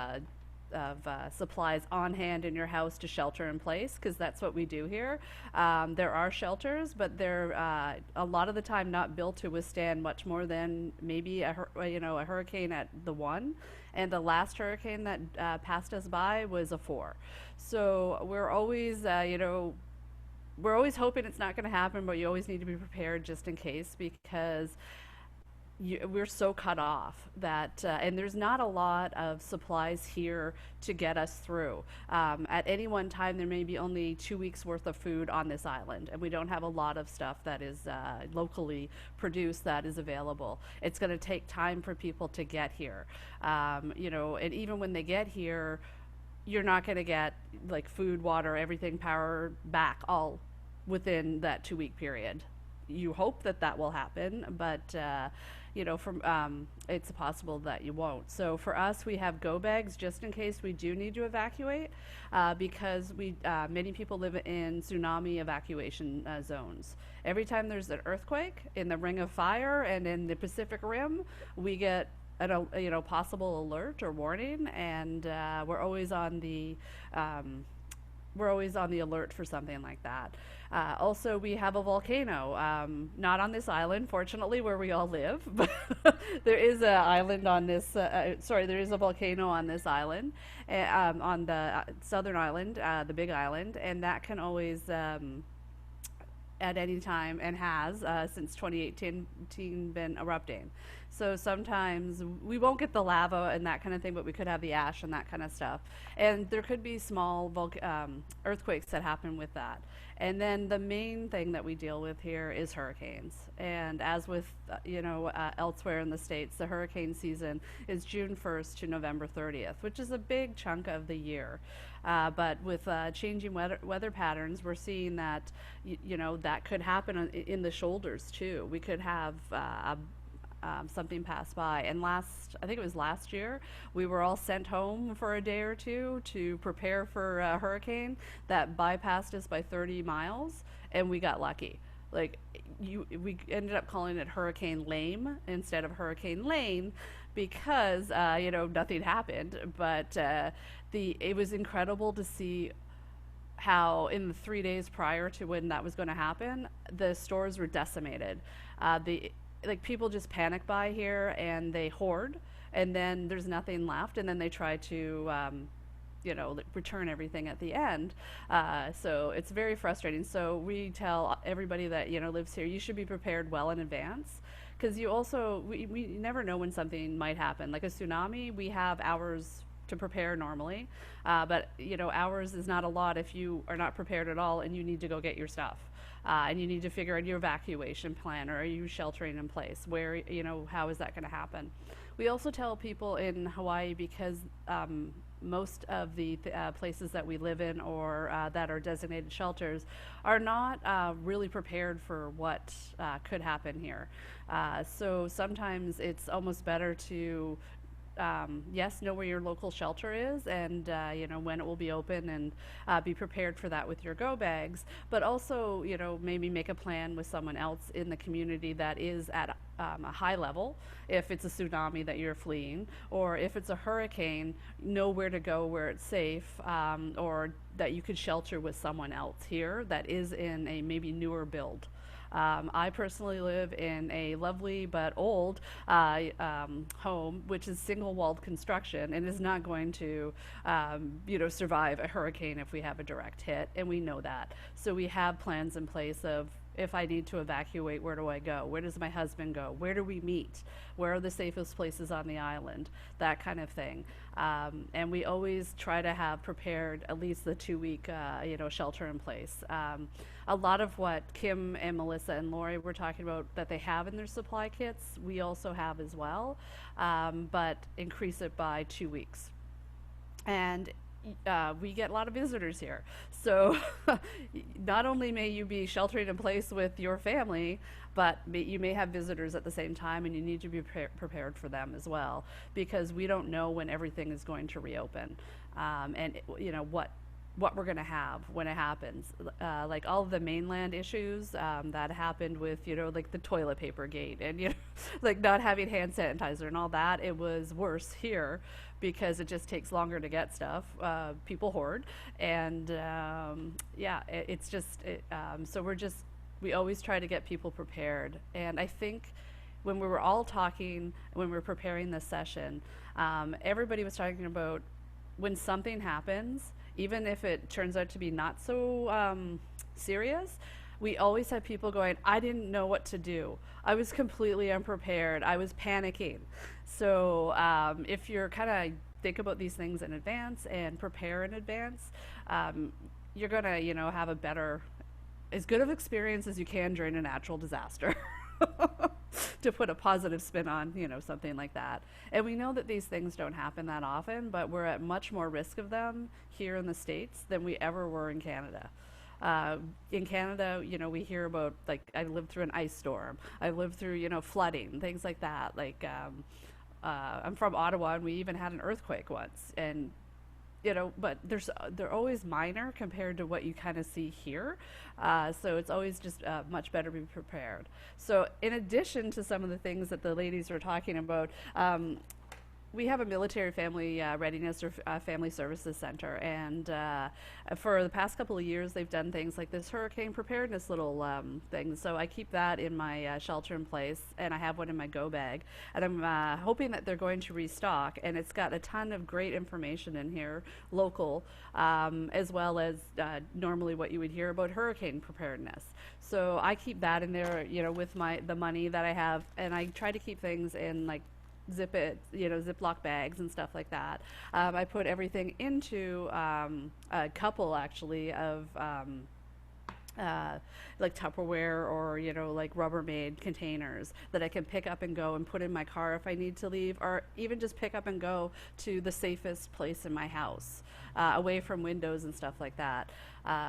supplies on hand in your house to shelter in place, because that's what we do here. There are shelters, but they're a lot of the time not built to withstand much more than maybe a hurricane at the 1, and the last hurricane that passed us by was a 4. So we're always we're always hoping it's not going to happen, but you always need to be prepared just in case, because we're so cut off that, and there's not a lot of supplies here to get us through. At any one time, there may be only 2 weeks worth of food on this island, and we don't have a lot of stuff that is locally produced that is available. It's going to take time for people to get here, you know, and even when they get here, you're not going to get like food, water, everything, power back all within that 2 week period. You hope that that will happen, but you know, from it's possible that you won't. So for us, we have go bags just in case we do need to evacuate, because we many people live in tsunami evacuation zones. Every time there's an earthquake in the Ring of Fire and in the Pacific Rim, we get you know, possible alert or warning, and we're always on the alert for something like that. Also, we have a volcano, not on this island, fortunately, where we all live, but there is an island on this, there is a volcano on this island, on the southern island, the big island, and that can always, at any time, and has since 2018 been erupting. So sometimes we won't get the lava and that kind of thing, but we could have the ash and that kind of stuff. And there could be small earthquakes that happen with that. And then the main thing that we deal with here is hurricanes. And as with, you know, elsewhere in the States, the hurricane season is June 1st to November 30th, which is a big chunk of the year. But with changing weather patterns, we're seeing that, you know, that could happen in the shoulders too. We could have something pass by. And I think it was last year, we were all sent home for a day or two to prepare for a hurricane that bypassed us by 30 miles, and we got lucky. Like, we ended up calling it Hurricane Lame instead of Hurricane Lane because, you know, nothing happened. But it was incredible to see how in the 3 days prior to when that was going to happen, the stores were decimated. Like, people just panic buy here and they hoard, and then there's nothing left, and then they try to you know, return everything at the end. So it's very frustrating. So we tell everybody that, you know, lives here, you should be prepared well in advance, because you also, we never know when something might happen. Like a tsunami, we have hours to prepare normally, but you know, hours is not a lot if you are not prepared at all and you need to go get your stuff. And you need to figure out your evacuation plan, or are you sheltering in place? Where, you know, how is that going to happen? We also tell people in Hawaii, because most of the places that we live in or that are designated shelters are not really prepared for what could happen here. So sometimes it's almost better to yes, know where your local shelter is, and you know, when it will be open, and be prepared for that with your go bags, but also, you know, maybe make a plan with someone else in the community that is at a high level, if it's a tsunami that you're fleeing, or if it's a hurricane, know where to go where it's safe, or that you could shelter with someone else here that is in a maybe newer build. I personally live in a lovely but old home, which is single-walled construction and is not going to, you know, survive a hurricane if we have a direct hit, and we know that. So we have plans in place of, if I need to evacuate, where do I go? Where does my husband go? Where do we meet? Where are the safest places on the island? That kind of thing. And we always try to have prepared at least the 2-week, you know, shelter in place. A lot of what Kim and Melissa and Lori were talking about that they have in their supply kits, we also have as well, but increase it by 2 weeks. And we get a lot of visitors here. So not only may you be sheltering in place with your family, but you may have visitors at the same time, and you need to be prepared for them as well, because we don't know when everything is going to reopen, and you know what we're going to have when it happens. Like all of the mainland issues that happened with, you know, like the toilet paper gate, and, you know, like not having hand sanitizer and all that, it was worse here because it just takes longer to get stuff. People hoard, and yeah, it's just, so we always try to get people prepared. And I think when we were all talking, when we were preparing this session, everybody was talking about when something happens, even if it turns out to be not so serious, we always have people going, I didn't know what to do. I was completely unprepared. I was panicking. So if you're kind of think about these things in advance and prepare in advance, you're going to, have a better, as good of experience as you can during a natural disaster. To put a positive spin on, something like that. And we know that these things don't happen that often, but we're at much more risk of them here in the States than we ever were in Canada. In Canada, we hear about, like, I lived through an ice storm. I lived through, flooding, things like that. Like, I'm from Ottawa, and we even had an earthquake once. And but they're always minor compared to what you kind of see here. So it's always just much better to be prepared. So in addition to some of the things that the ladies were talking about, we have a military family readiness or family services center, and for the past couple of years they've done things like this hurricane preparedness little thing. So I keep that in my shelter in place, and I have one in my go bag, and I'm hoping that they're going to restock, and it's got a ton of great information in here, local, as well as normally what you would hear about hurricane preparedness. So I keep that in there, with the money that I have, and I try to keep things in like Ziploc bags and stuff like that. I put everything into a couple actually of like Tupperware or like Rubbermaid containers that I can pick up and go and put in my car if I need to leave, or even just pick up and go to the safest place in my house, away from windows and stuff like that.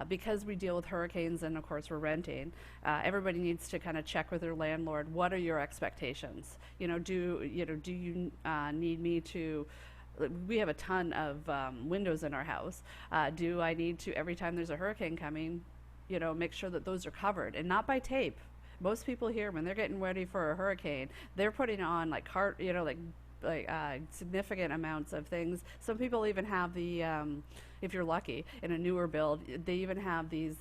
Because we deal with hurricanes and of course we're renting, everybody needs to kind of check with their landlord, what are your expectations? Do you need me to, we have a ton of windows in our house. Do I need to, every time there's a hurricane coming, make sure that those are covered, and not by tape. Most people here, when they're getting ready for a hurricane, they're putting on like significant amounts of things. Some people even have the, if you're lucky, in a newer build, they even have these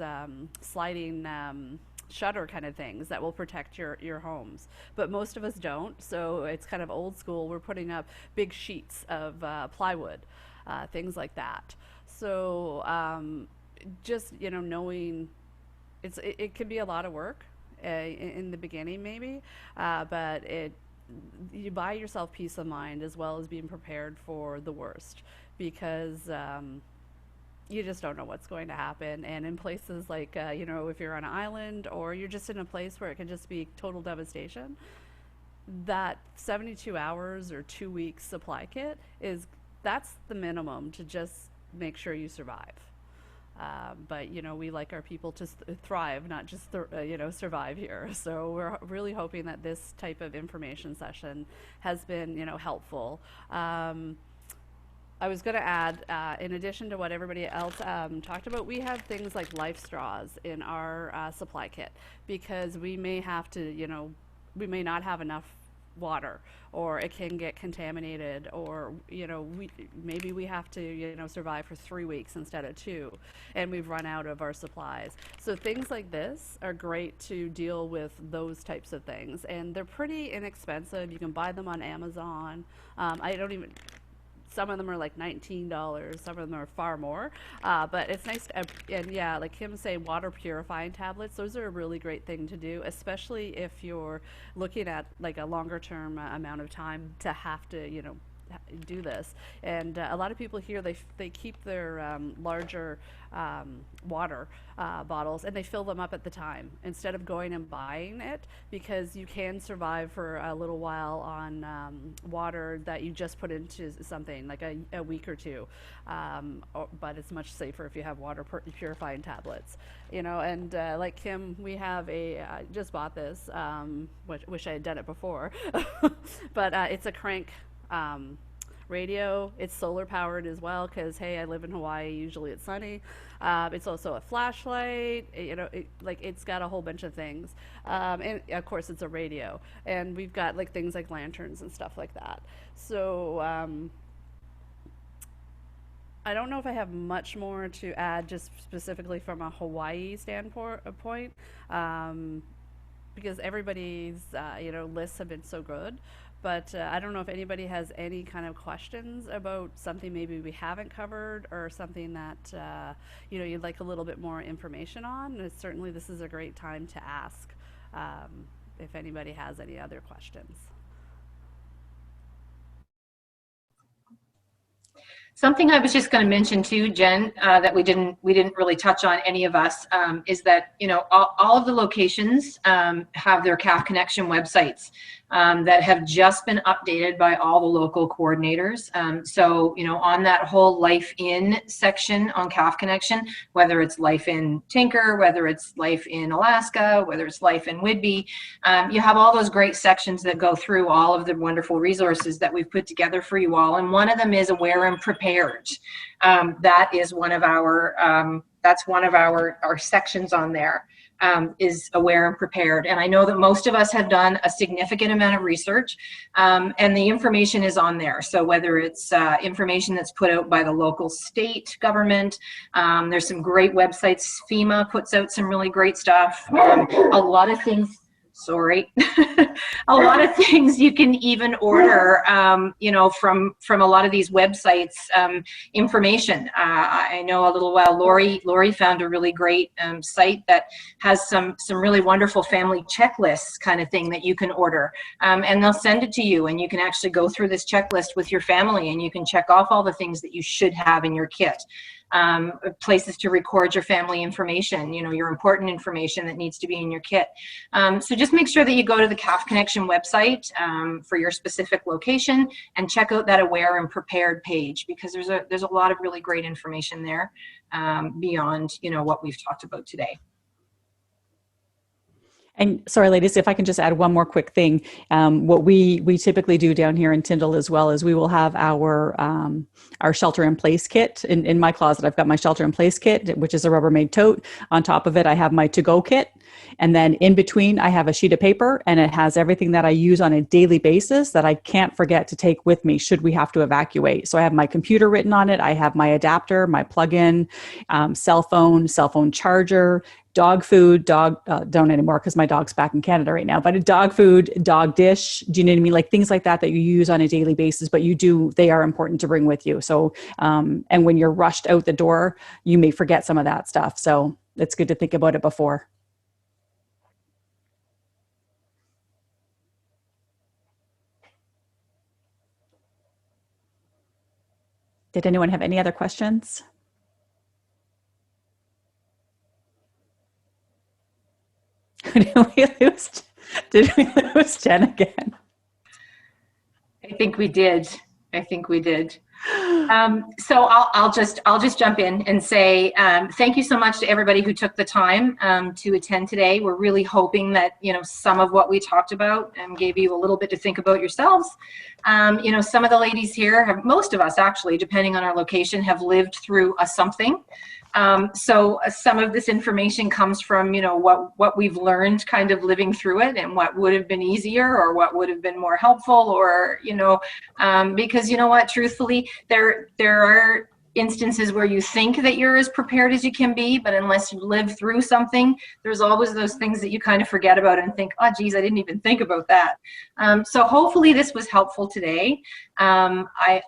sliding shutter kind of things that will protect your homes. But most of us don't, so it's kind of old school. We're putting up big sheets of plywood, things like that. So just, knowing it can be a lot of work in the beginning maybe, but you buy yourself peace of mind as well as being prepared for the worst, because you just don't know what's going to happen. And in places like, if you're on an island or you're just in a place where it can just be total devastation, that 72 hours or 2 weeks supply kit that's the minimum to just make sure you survive. But we like our people to thrive, not just survive here. So we're really hoping that this type of information session has been helpful. I was going to add, in addition to what everybody else talked about, we have things like life straws in our supply kit, because we may have to, we may not have enough water, or it can get contaminated, or maybe we have to survive for 3 weeks instead of 2, and we've run out of our supplies. So things like this are great to deal with those types of things, and they're pretty inexpensive. You can buy them on Amazon. Some of them are like $19, some of them are far more, but it's nice to, and yeah, like Kim say, water purifying tablets, those are a really great thing to do, especially if you're looking at like a longer term amount of time to have to do this. And a lot of people here, they keep their larger water bottles, and they fill them up at the time instead of going and buying it, because you can survive for a little while on water that you just put into something like a week or two, but it's much safer if you have water purifying tablets. And like Kim, we have just bought this, wish I had done it before, but it's a crank radio. It's solar powered as well, because hey, I live in Hawaii, usually it's sunny. It's also a flashlight, it's got a whole bunch of things, and of course it's a radio, and we've got like things like lanterns and stuff like that. So I don't know if I have much more to add just specifically from a Hawaii standpoint, because everybody's lists have been so good. But I don't know if anybody has any kind of questions about something maybe we haven't covered, or something that you'd like a little bit more information on. Certainly, this is a great time to ask if anybody has any other questions. Something I was just going to mention too, Jen, that we didn't really touch on, any of us, is that all of the locations have their CAF Connection websites that have just been updated by all the local coordinators. So on that whole Life In section on CAF Connection, whether it's Life in Tinker, whether it's Life in Alaska, whether it's Life in Whidbey, you have all those great sections that go through all of the wonderful resources that we've put together for you all. And one of them is Aware and Prepared. That is one of our that's one of our sections on there, is Aware and Prepared. And I know that most of us have done a significant amount of research, and the information is on there. So whether it's information that's put out by the local state government, there's some great websites. FEMA puts out some really great stuff. A lot of things. Sorry. A lot of things you can even order, from a lot of these websites, information. I know a little while, Lori found a really great site that has some really wonderful family checklists kind of thing that you can order. And they'll send it to you, and you can actually go through this checklist with your family, and you can check off all the things that you should have in your kit. Places to record your family information, your important information that needs to be in your kit. So just make sure that you go to the CAF Connection website for your specific location and check out that Aware and Prepared page, because there's a lot of really great information there beyond what we've talked about today. And sorry, ladies, if I can just add one more quick thing. What we typically do down here in Tyndall as well is we will have our shelter in place kit. In my closet, I've got my shelter in place kit, which is a Rubbermaid tote. On top of it, I have my to-go kit. And then in between, I have a sheet of paper, and it has everything that I use on a daily basis that I can't forget to take with me should we have to evacuate. So I have my computer written on it. I have my adapter, my plug-in, cell phone charger, dog food, don't anymore because my dog's back in Canada right now, but a dog food, dog dish, do you know what I mean? Like things like that you use on a daily basis, but they are important to bring with you. So, and when you're rushed out the door, you may forget some of that stuff. So it's good to think about it before. Did anyone have any other questions? Did we lose Jen again? I think we did. So I'll just jump in and say thank you so much to everybody who took the time to attend today. We're really hoping that some of what we talked about gave you a little bit to think about yourselves. Some of the ladies here most of us actually, depending on our location, have lived through a something. So some of this information comes from, what we've learned kind of living through it, and what would have been easier or what would have been more helpful, or, because truthfully, there are instances where you think that you're as prepared as you can be, but unless you live through something, there's always those things that you kind of forget about and think, oh geez, I didn't even think about that. So hopefully this was helpful today. I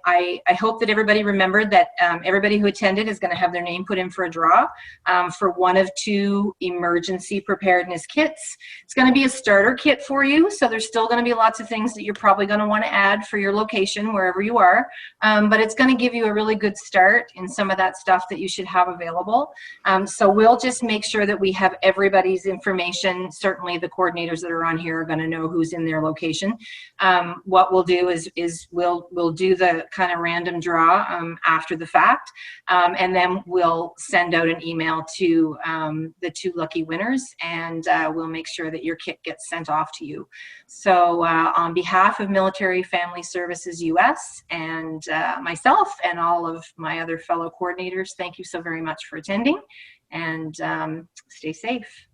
hope that everybody remembered that everybody who attended is going to have their name put in for a draw for one of 2 emergency preparedness kits. It's going to be a starter kit for you, so there's still going to be lots of things that you're probably going to want to add for your location wherever you are, but it's going to give you a really good start in some of that stuff that you should have available. So we'll just make sure that we have everybody's information. Certainly the coordinators that are on here are going to know who's in their location. What we'll do is we'll do the kind of random draw after the fact, and then we'll send out an email to the 2 lucky winners, and we'll make sure that your kit gets sent off to you. So on behalf of Military Family Services US and myself and all of my other fellow coordinators, thank you so very much for attending, and stay safe.